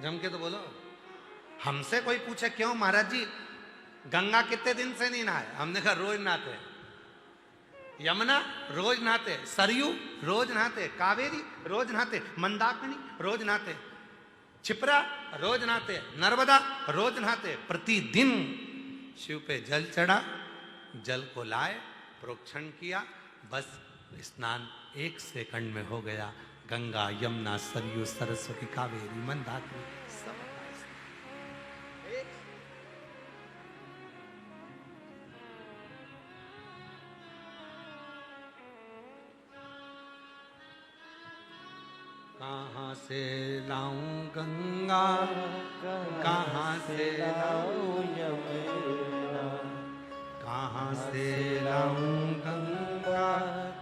जम के तो बोलो। हमसे कोई पूछे क्यों महाराज जी गंगा कितने दिन से नहीं नहाए? हमने कहा रोज नहाते हैं। यमुना रोज नहाते, सरयू रोज नहाते, कावेरी रोज नहाते, मंदाकिनी रोज नहाते, छिपरा रोज नहाते, नर्मदा रोज नहाते। प्रतिदिन शिव पे जल चढ़ा, जल को लाए, प्रोक्षण किया, बस स्नान 1 सेकंड में हो गया। गंगा, यमुना, सरयू, सरस्वती, कावेरी, मंदाकिनी सब कहाँ से लाऊं गंगा, कहाँ से लाऊं यमुना, कहाँ से लाऊं गंगा,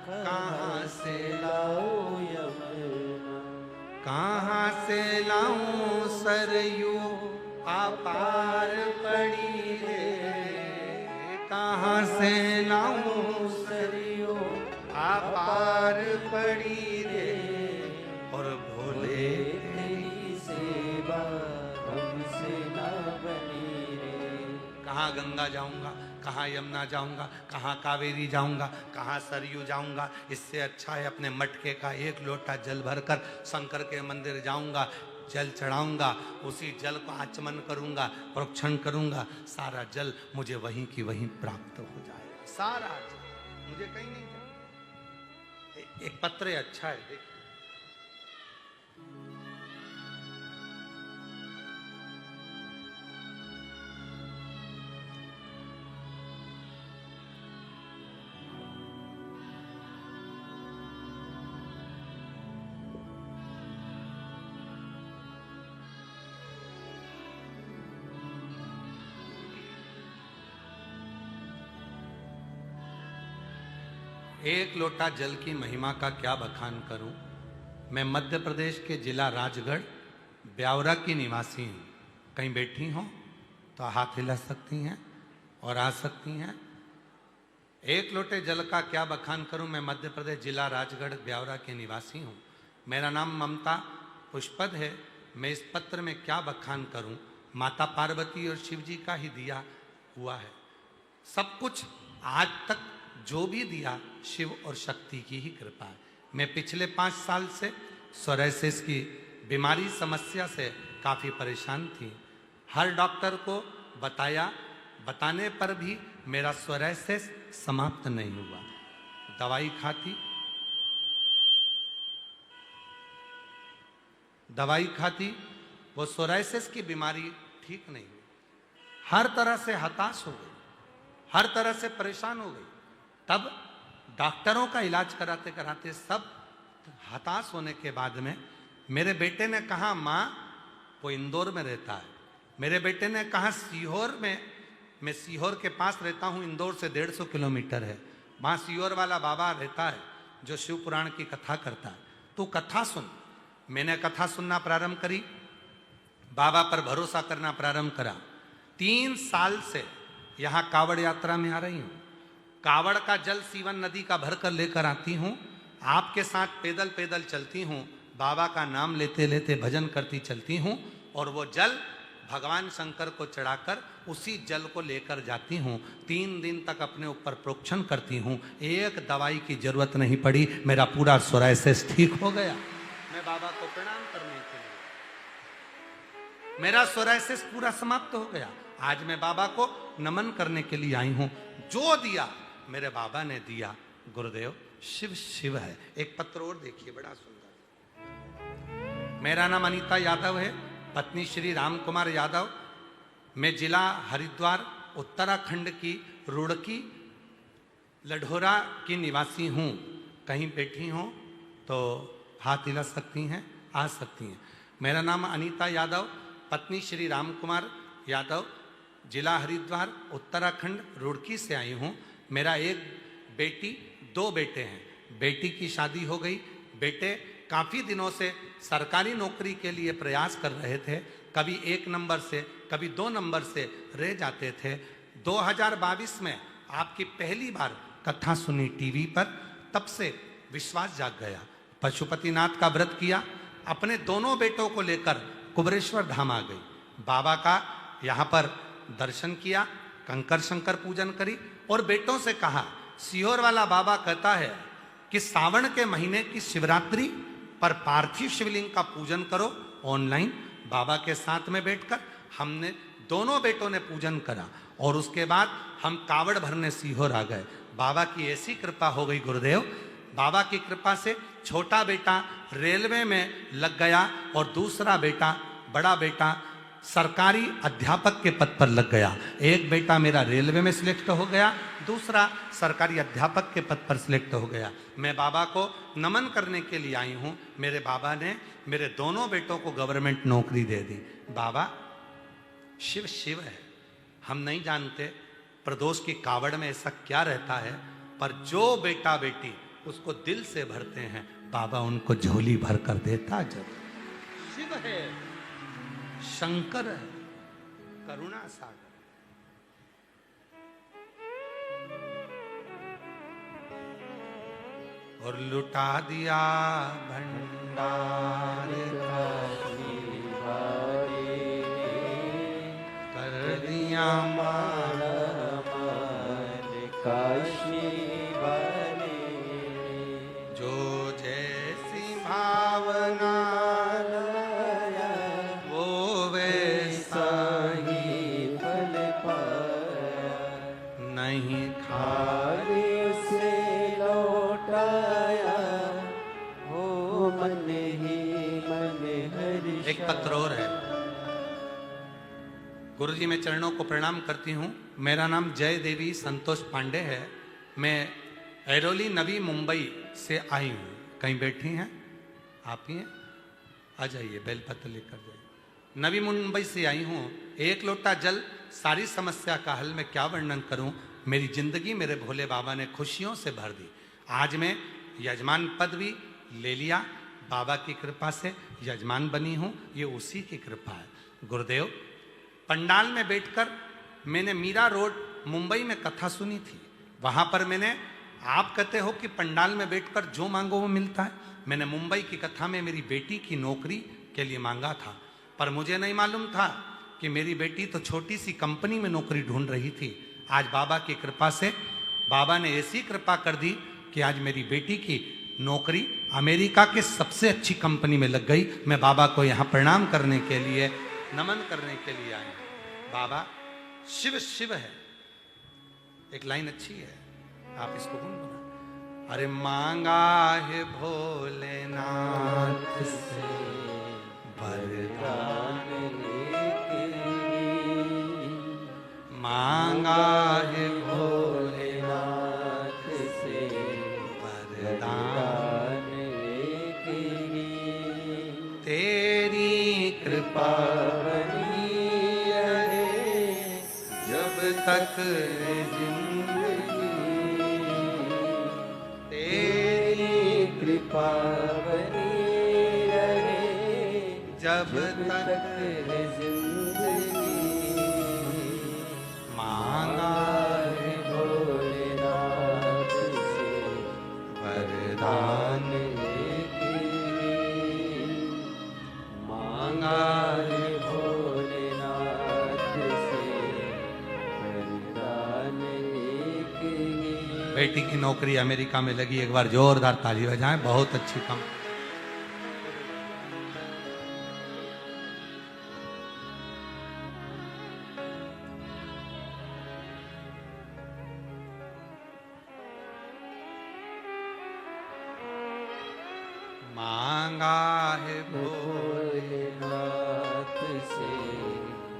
कहाँ से लाऊं यमुना, कहाँ से लाऊं सरयू अपार पड़ी रे, कहाँ से लाऊं सरयू अपार पड़ी रे, और भोले तेरी सेवा हमसे ना बनी रे। कहाँ गंगा जाऊंगा, कहाँ यमुना जाऊंगा, कहाँ कावेरी जाऊंगा, कहाँ सरयू जाऊंगा? इससे अच्छा है अपने मटके का 1 लोटा जल भरकर शंकर के मंदिर जाऊंगा, जल चढ़ाऊंगा, उसी जल को आचमन करूंगा, प्रोक्षण करूंगा, सारा जल मुझे वहीं की वहीं प्राप्त हो जाएगा। सारा जल मुझे कहीं नहीं जाना। एक पत्र अच्छा है, देखिए। एक लोटा जल की महिमा का क्या बखान करूं। मैं मध्य प्रदेश के जिला राजगढ़ ब्यावरा की निवासी हूं। कहीं बैठी हो तो हाथ हिला सकती हैं और आ सकती हैं। एक लोटे जल का क्या बखान करूं। मैं मध्य प्रदेश जिला राजगढ़ ब्यावरा के निवासी हूं। मेरा नाम ममता पुष्पद है। मैं इस पत्र में क्या बखान करूं। माता पार्वती और शिव जी का ही दिया हुआ है। सब कुछ आज तक जो भी दिया शिव और शक्ति की ही कृपा है। मैं पिछले 5 साल से सोराइसिस की बीमारी समस्या से काफ़ी परेशान थी। हर डॉक्टर को बताने पर भी मेरा सोराइसिस समाप्त नहीं हुआ। दवाई खाती वो सोराइसिस की बीमारी ठीक नहीं हुई। हर तरह से हताश हो गई, हर तरह से परेशान हो गई। तब डॉक्टरों का इलाज कराते कराते सब हताश होने के बाद में मेरे बेटे ने कहा, माँ वो इंदौर में रहता है। मेरे बेटे ने कहा सीहोर में, मैं सीहोर के पास रहता हूँ, इंदौर से 150 किलोमीटर है। वहाँ सीहोर वाला बाबा रहता है जो शिव पुराण की कथा करता है, तू कथा सुन। मैंने कथा सुनना प्रारंभ करी, बाबा पर भरोसा करना प्रारंभ करा। 3 साल से यहाँ कावड़ यात्रा में आ रही हूँ। कावड़ का जल सीवन नदी का भर कर लेकर आती हूँ। आपके साथ पैदल पैदल चलती हूँ, बाबा का नाम लेते लेते भजन करती चलती हूँ और वो जल भगवान शंकर को चढ़ाकर उसी जल को लेकर जाती हूँ। 3 दिन तक अपने ऊपर प्रोक्षण करती हूँ। एक दवाई की जरूरत नहीं पड़ी, मेरा पूरा सोराइसिस ठीक हो गया। मैं बाबा को प्रणाम करने के लिए, मेरा सोराइसिस पूरा समाप्त हो गया। आज मैं बाबा को नमन करने के लिए आई हूँ। जो दिया मेरे बाबा ने दिया। गुरुदेव शिव शिव है। एक पत्र और देखिए, बड़ा सुंदर। मेरा नाम अनीता यादव है, पत्नी श्री राम कुमार यादव। मैं जिला हरिद्वार उत्तराखंड की रुड़की लढोरा की निवासी हूँ। कहीं बैठी हो तो हाथ हिला सकती हैं, आ सकती हैं। मेरा नाम अनीता यादव, पत्नी श्री राम कुमार यादव, जिला हरिद्वार उत्तराखंड रुड़की से आई हूँ। मेरा एक बेटी 2 बेटे हैं। बेटी की शादी हो गई। बेटे काफ़ी दिनों से सरकारी नौकरी के लिए प्रयास कर रहे थे। कभी 1 नंबर से कभी 2 नंबर से रह जाते थे। 2022 में आपकी पहली बार कथा सुनी टीवी पर, तब से विश्वास जाग गया। पशुपतिनाथ का व्रत किया, अपने दोनों बेटों को लेकर कुबरेश्वर धाम आ गई। बाबा का यहाँ पर दर्शन किया, कंकर शंकर पूजन करी और बेटों से कहा, सीहोर वाला बाबा कहता है कि सावन के महीने की शिवरात्रि पर पार्थिव शिवलिंग का पूजन करो ऑनलाइन। बाबा के साथ में बैठकर हमने दोनों बेटों ने पूजन करा और उसके बाद हम कावड़ भरने सीहोर आ गए। बाबा की ऐसी कृपा हो गई गुरुदेव, बाबा की कृपा से छोटा बेटा रेलवे में लग गया और दूसरा बेटा, बड़ा बेटा सरकारी अध्यापक के पद पर लग गया। एक बेटा मेरा रेलवे में सिलेक्ट हो गया, दूसरा सरकारी अध्यापक के पद पर सिलेक्ट हो गया। मैं बाबा को नमन करने के लिए आई हूँ। मेरे बाबा ने मेरे दोनों बेटों को गवर्नमेंट नौकरी दे दी। बाबा शिव शिव है। हम नहीं जानते प्रदोष की कावड़ में ऐसा क्या रहता है, पर जो बेटा बेटी उसको दिल से भरते हैं, बाबा उनको झोली भर कर देता। जब शिव है, शंकर है, करुणा सागर। और लुटा दिया भंडार कर दिया मारा काशी वाले, जो जैसी भावना वो वैसा ही फल पाया, नहीं खा खारे से गुरुजी मैं चरणों को प्रणाम करती हूँ। मेरा नाम जय देवी संतोष पांडे है। मैं ऐरोली नवी मुंबई से आई हूँ। कहीं बैठी हैं आप ही हैं? आ जाइए, बेलपत्र लेकर जाइए। नवी मुंबई से आई हूँ। एक लोटा जल सारी समस्या का हल। मैं क्या वर्णन करूँ। मेरी जिंदगी मेरे भोले बाबा ने खुशियों से भर दी। आज मैं यजमान पद भी ले लिया। बाबा की कृपा से यजमान बनी हूँ। ये उसी की कृपा है। गुरुदेव, पंडाल में बैठकर मैंने मीरा रोड मुंबई में कथा सुनी थी। वहाँ पर मैंने, आप कहते हो कि पंडाल में बैठकर जो मांगो वो मिलता है। मैंने मुंबई की कथा में मेरी बेटी की नौकरी के लिए मांगा था, पर मुझे नहीं मालूम था कि मेरी बेटी तो छोटी सी कंपनी में नौकरी ढूंढ रही थी। आज बाबा की कृपा से बाबा ने ऐसी कृपा कर दी कि आज मेरी बेटी की नौकरी अमेरिका के सबसे अच्छी कंपनी में लग गई। मैं बाबा को यहाँ प्रणाम करने के लिए, नमन करने के लिए आए। बाबा शिव शिव है। एक लाइन अच्छी है, आप इसको गुण बना। अरे मांगा है भोलेनाथ से वरदान लेके, मांगा है भोलेनाथ से वरदान लेके, तेरी कृपा बनी रहे जब तक जिंदगी, तेरी कृपा बनी रहे जब तक जिंदगी, मांगा है भोलेनाथ से वरदान लेके, मांगा है भोलेनाथ से वरदान लेके। बेटी की नौकरी अमेरिका में लगी। एक बार जोरदार ताली बजाएं। बहुत अच्छी काम। मांगा है भोलेनाथ से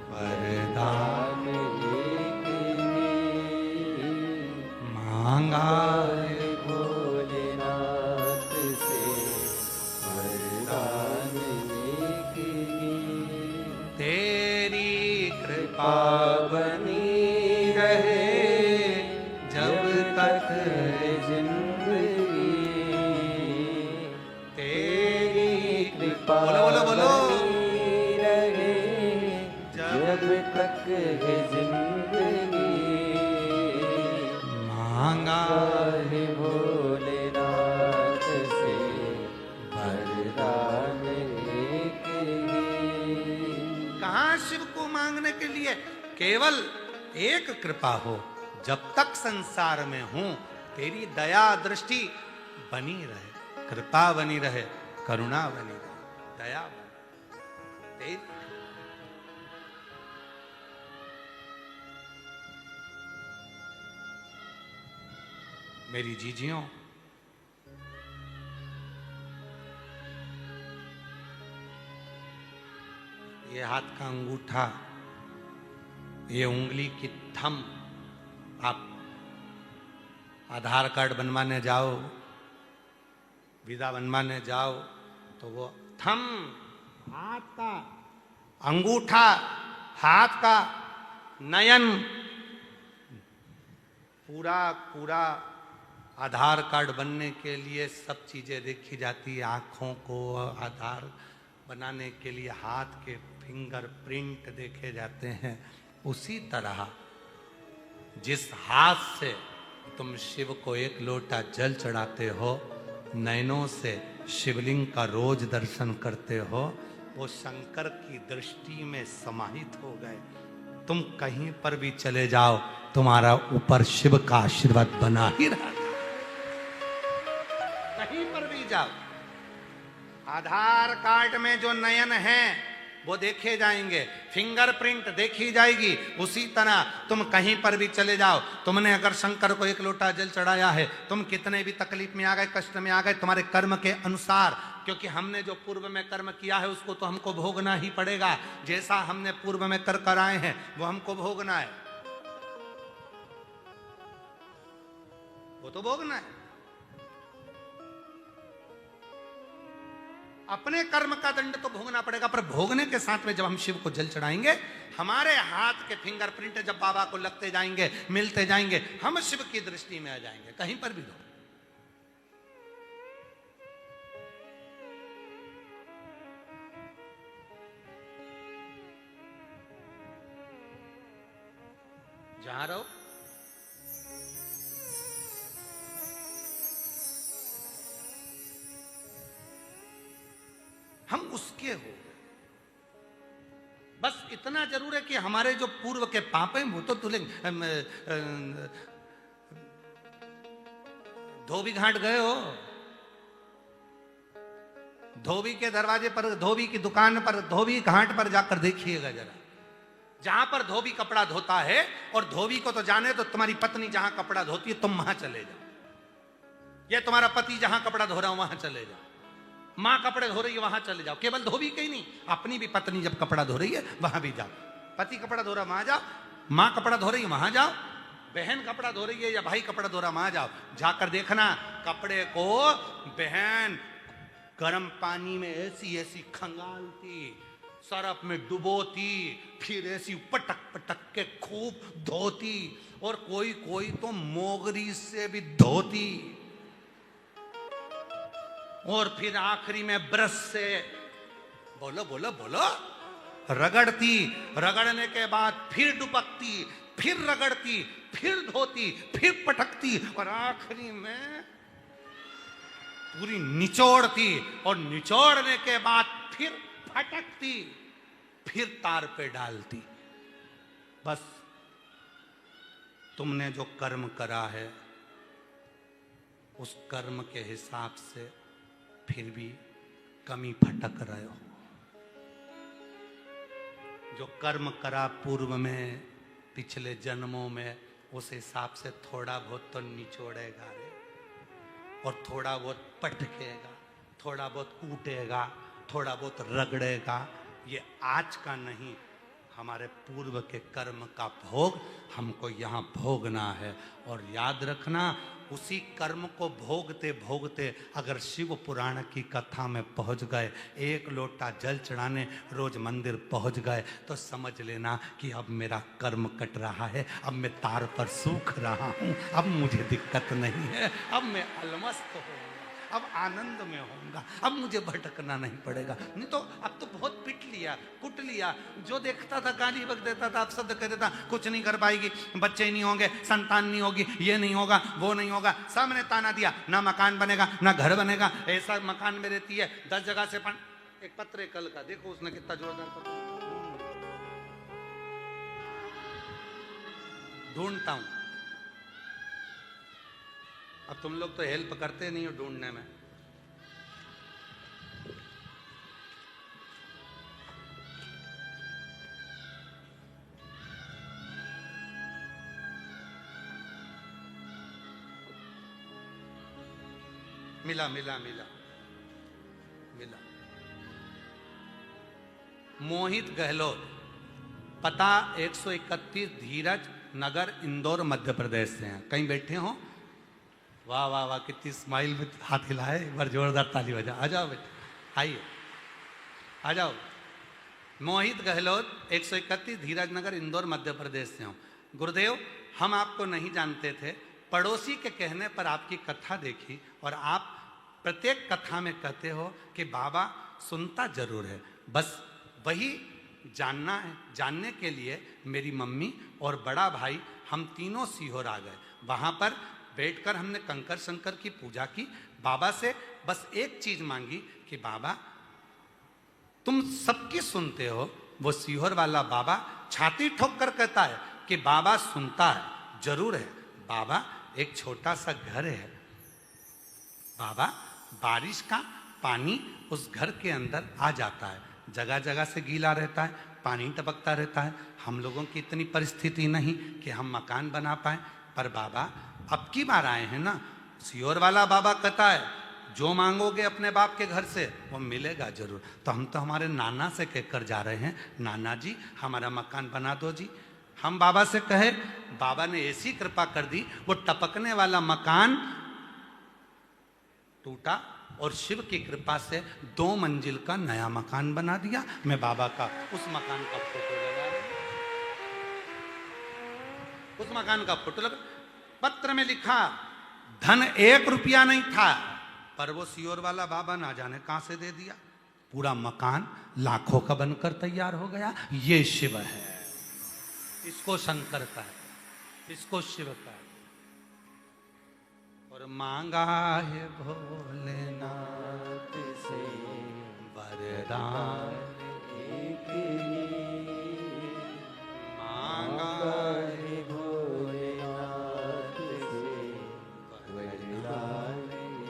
वरदान लेके, मांगा है भोलेनाथ से वरदान लेके, तेरी कृपा बनी रहे जब तक जिंदगी, तेरी कृपा बोलो बोलो रहे जब तक जिंदगी, मांगा है भोलेनाथ से वरदान लेके। कहाँ शिव को मांगने के लिए केवल एक कृपा हो। जब तक संसार में हूं तेरी दया दृष्टि बनी रहे, कृपा बनी रहे, करुणा बनी रहे, दया बनी तेरी। मेरी जीजियों, ये हाथ का अंगूठा, ये उंगली की थंब, आप आधार कार्ड बनवाने जाओ, वीजा बनवाने जाओ, तो वो थंब, हाथ का अंगूठा, हाथ का नयन, पूरा पूरा आधार कार्ड बनने के लिए सब चीजें देखी जाती है। आँखों को आधार बनाने के लिए हाथ के फिंगर प्रिंट देखे जाते हैं। उसी तरह जिस हाथ से तुम शिव को एक लोटा जल चढ़ाते हो, नयनों से शिवलिंग का रोज दर्शन करते हो, वो शंकर की दृष्टि में समाहित हो गए। तुम कहीं पर भी चले जाओ, तुम्हारा ऊपर शिव का आशीर्वाद बना ही रहा। कहीं पर भी जाओ, आधार कार्ड में जो नयन है वो देखे जाएंगे, फिंगरप्रिंट देखी जाएगी। उसी तरह तुम कहीं पर भी चले जाओ, तुमने अगर शंकर को एक लोटा जल चढ़ाया है, तुम कितने भी तकलीफ में आ गए, कष्ट में आ गए, तुम्हारे कर्म के अनुसार क्योंकि हमने जो पूर्व में कर्म किया है उसको तो हमको भोगना ही पड़ेगा। जैसा हमने पूर्व में कर कर आए हैं वो हमको भोगना है, वो तो भोगना है। अपने कर्म का दंड तो भोगना पड़ेगा, पर भोगने के साथ में जब हम शिव को जल चढ़ाएंगे, हमारे हाथ के फिंगरप्रिंट जब बाबा को लगते जाएंगे, मिलते जाएंगे, हम शिव की दृष्टि में आ जाएंगे, कहीं पर भी हो। जहां रहो हम उसके हो गए। बस इतना जरूर है कि हमारे जो पूर्व के पाप हैं वो तो धुलेंगे। धोबी घाट गए हो, धोबी के दरवाजे पर, धोबी की दुकान पर, धोबी घाट पर जाकर देखिएगा जरा। जहां पर धोबी कपड़ा धोता है, और धोबी को तो जाने तो तुम्हारी पत्नी जहां कपड़ा धोती है तुम वहां चले जाओ, या तुम्हारा पति जहां कपड़ा धो रहा हो वहां चले जाओ, माँ कपड़े धो रही है वहां चले जाओ। केवल धोबी के ही नहीं, अपनी भी पत्नी जब कपड़ा धो रही है वहां भी जाओ। पति कपड़ा धो रहा वहां जाओ, माँ कपड़ा धो रही है वहां जाओ, बहन कपड़ा धो रही है या भाई कपड़ा धो रहा वहां जाओ। जाकर देखना कपड़े को बहन गर्म पानी में ऐसी ऐसी खंगालती, सरफ में डुबोती, फिर ऐसी पटक पटक के खूब धोती, और कोई कोई तो मोगरी से भी धोती, और फिर आखिरी में ब्रश से बोलो बोलो बोलो रगड़ती, रगड़ने के बाद फिर डुबकती, फिर रगड़ती, फिर धोती, फिर पटकती, और आखिरी में पूरी निचोड़ती, और निचोड़ने के बाद फिर फटकती, फिर तार पे डालती। बस तुमने जो कर्म करा है उस कर्म के हिसाब से फिर भी कमी फटक रहे हो। जो कर्म करा पूर्व में, पिछले जन्मों में, उस हिसाब से थोड़ा बहुत तो निचोड़ेगा रे, और थोड़ा बहुत पटकेगा, थोड़ा बहुत कूटेगा, थोड़ा बहुत रगड़ेगा। ये आज का नहीं, हमारे पूर्व के कर्म का भोग हमको यहाँ भोगना है। और याद रखना, उसी कर्म को भोगते भोगते अगर शिव पुराण की कथा में पहुंच गए, एक लोटा जल चढ़ाने रोज मंदिर पहुंच गए, तो समझ लेना कि अब मेरा कर्म कट रहा है, अब मैं तार पर सूख रहा हूं, अब मुझे दिक्कत नहीं है, अब मैं अलमस्त होऊंगा, अब आनंद में होऊंगा, अब मुझे भटकना नहीं पड़ेगा। नहीं तो अब तो बहुत पिट लिया, कुट लिया, जो देखता था गाली बक देता था, अब शब्द कह देता, कुछ नहीं कर पाएगी, बच्चे नहीं होंगे, संतान नहीं होगी, ये नहीं होगा, वो नहीं होगा, सामने ताना दिया, ना मकान बनेगा ना घर बनेगा, ऐसा मकान में रहती है 10 जगह से एक पत्र कल का देखो उसने कितना जोरदार पत्र ढूंढता हूं। अब तुम लोग तो हेल्प करते नहीं हो ढूंढने में। मिला मिला मिला मिला। मोहित गहलोत, पता 131 धीरज नगर, इंदौर, मध्य प्रदेश से हैं। कहीं बैठे हो? वाह वाह वाह, कितनी स्माइल में हाथ हिलाए, एक बार जोरदार ताली बजा। आ जाओ बेटे, आइए आ जाओ। मोहित गहलोत, 131 धीरज नगर, इंदौर, मध्य प्रदेश से हूँ। गुरुदेव, हम आपको नहीं जानते थे, पड़ोसी के कहने पर आपकी कथा देखी, और आप प्रत्येक कथा में कहते हो कि बाबा सुनता जरूर है, बस वही जानना है। जानने के लिए मेरी मम्मी और बड़ा भाई हम तीनों सीहोर आ गए। वहाँ पर बैठकर हमने कंकर शंकर की पूजा की, बाबा से बस एक चीज मांगी कि बाबा तुम सबकी सुनते हो। वो सीहोर वाला बाबा छाती ठोक कर कहता है कि बाबा सुनता है, जरूर है बाबा, एक छोटा सा घर है बाबा, बारिश का पानी उस घर के अंदर आ जाता है, जगह जगह से गीला रहता है, पानी टपकता रहता है। हम लोगों की इतनी परिस्थिति नहीं कि हम मकान बना पाए, पर बाबा अब की बार आए हैं ना। सीहोर वाला बाबा कहता है जो मांगोगे अपने बाप के घर से वो मिलेगा जरूर। तो हम तो हमारे नाना से कहकर जा रहे हैं, नाना जी हमारा मकान बना दो जी। हम बाबा से कहे, बाबा ने ऐसी कृपा कर दी, वो टपकने वाला मकान टूटा और शिव की कृपा से 2 मंजिल का नया मकान बना दिया। मैं बाबा का उस मकान का फोटो लगा रहा हूं, उस मकान का फोटो लगा। पत्र में लिखा, धन 1 रुपया नहीं था, पर वो सियोर वाला बाबा ना जाने कहां से दे दिया। पूरा मकान लाखों का बनकर तैयार हो गया। ये शिव है, इसको शंकर का है, इसको शिव का है। और मांगा है भोलेनाथ से वरदान एक ही, मांगा है भोलेनाथ से वरदान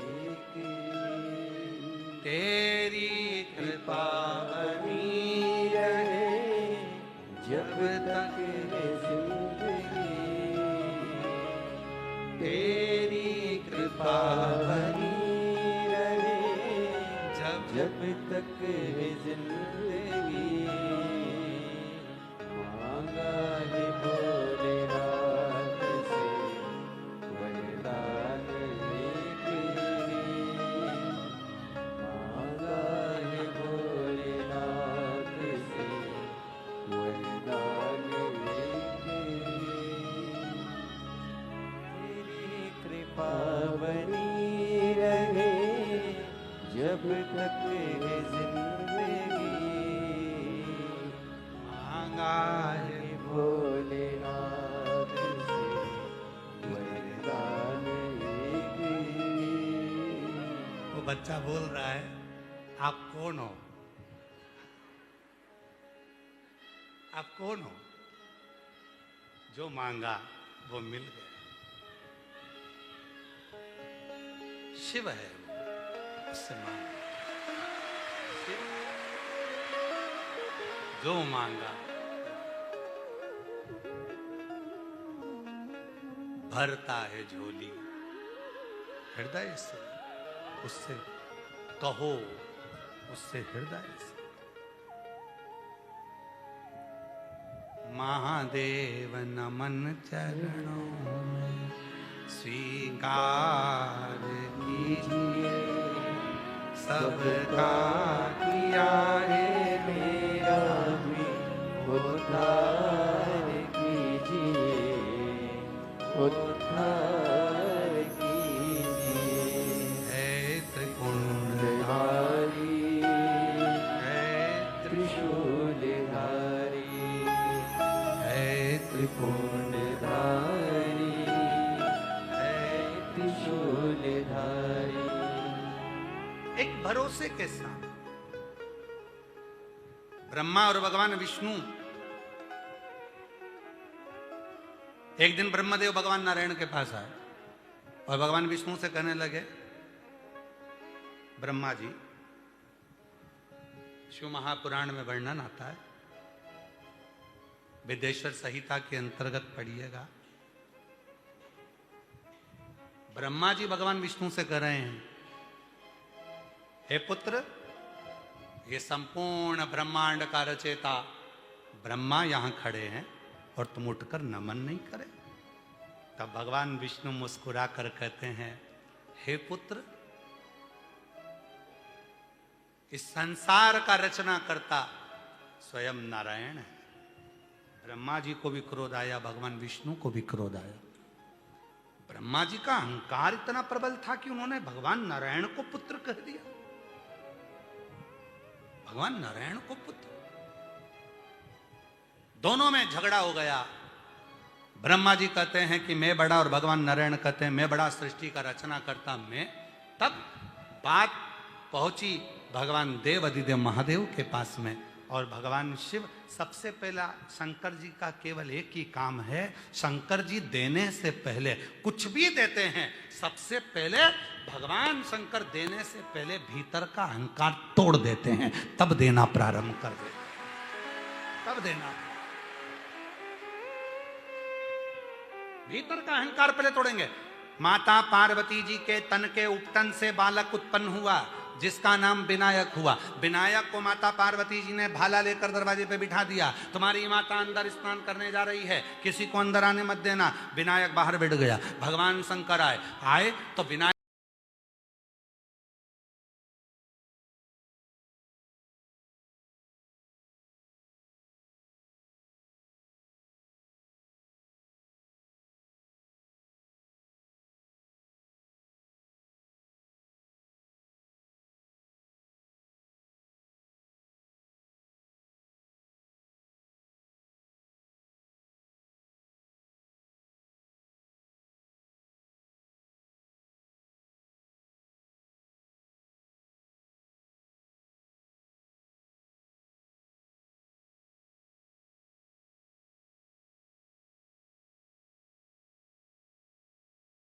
एक ही। तेरी कृपा बनी रहे जब तक है जिंदगी, तेरी कृपा बनी रहे जब तक है जिंदगी। मांगा है भोलेनाथ से वरदान एक ही, मांगा है भोलेनाथ से वरदान एक ही। तेरी कृपा बनी रहे जब तक है जिंदगी। मांगा है भोलेनाथ से वरदान एक ही। वो बच्चा बोल रहा है, आप कौन हो? आप कौन हो? जो मांगा वो मिल गया। शिव है वो, उससे मांगा। शिव जो मांगा भरता है झोली हृदय से, उससे कहो, उससे हृदय से। महादेव नमन चरणों में स्वीकार कीजिए, सबका किया है मेरा भी उद्धार कीजिए, उद्धार कीजिए। है त्रिपुंडधारी, है त्रिशूलधारी, है त्रिपुंडधारी, है त्रिशूलधारी। एक भरोसे के साथ ब्रह्मा और भगवान विष्णु, एक दिन ब्रह्मदेव भगवान नारायण के पास आए और भगवान विष्णु से कहने लगे, ब्रह्मा जी, शिव महापुराण में वर्णन आता है, विदेश्वर संहिता के अंतर्गत पढ़िएगा। ब्रह्मा जी भगवान विष्णु से कह रहे हैं, हे पुत्र, ये संपूर्ण ब्रह्मांड का रचेता ब्रह्मा यहां खड़े हैं और तुम उठकर नमन नहीं करे। तब भगवान विष्णु मुस्कुरा कर कहते हैं, हे पुत्र, इस संसार का रचना करता स्वयं नारायण है। ब्रह्मा जी को भी क्रोध आया, भगवान विष्णु को भी क्रोध आया। ब्रह्मा जी का अहंकार इतना प्रबल था कि उन्होंने भगवान नारायण को पुत्र कह दिया। भगवान नारायण को पुत्र, दोनों में झगड़ा हो गया। ब्रह्मा जी कहते हैं कि मैं बड़ा, और भगवान नारायण कहते हैं मैं बड़ा, सृष्टि का रचना करता मैं। तब बात पहुंची भगवान देव अधिदेव महादेव के पास में, और भगवान शिव, सबसे पहला शंकर जी का केवल एक ही काम है, शंकर जी देने से पहले, कुछ भी देते हैं, सबसे पहले भगवान शंकर देने से पहले भीतर का अहंकार तोड़ देते हैं, तब देना प्रारंभ कर देते, तब देना। भीतर का अहंकार पहले तोड़ेंगे। माता पार्वती जी के तन के उपटन से बालक उत्पन्न हुआ जिसका नाम विनायक हुआ। विनायक को माता पार्वती जी ने भाला लेकर दरवाजे पे बिठा दिया, तुम्हारी माता अंदर स्नान करने जा रही है, किसी को अंदर आने मत देना। विनायक बाहर बैठ गया। भगवान शंकर आए तो विनायक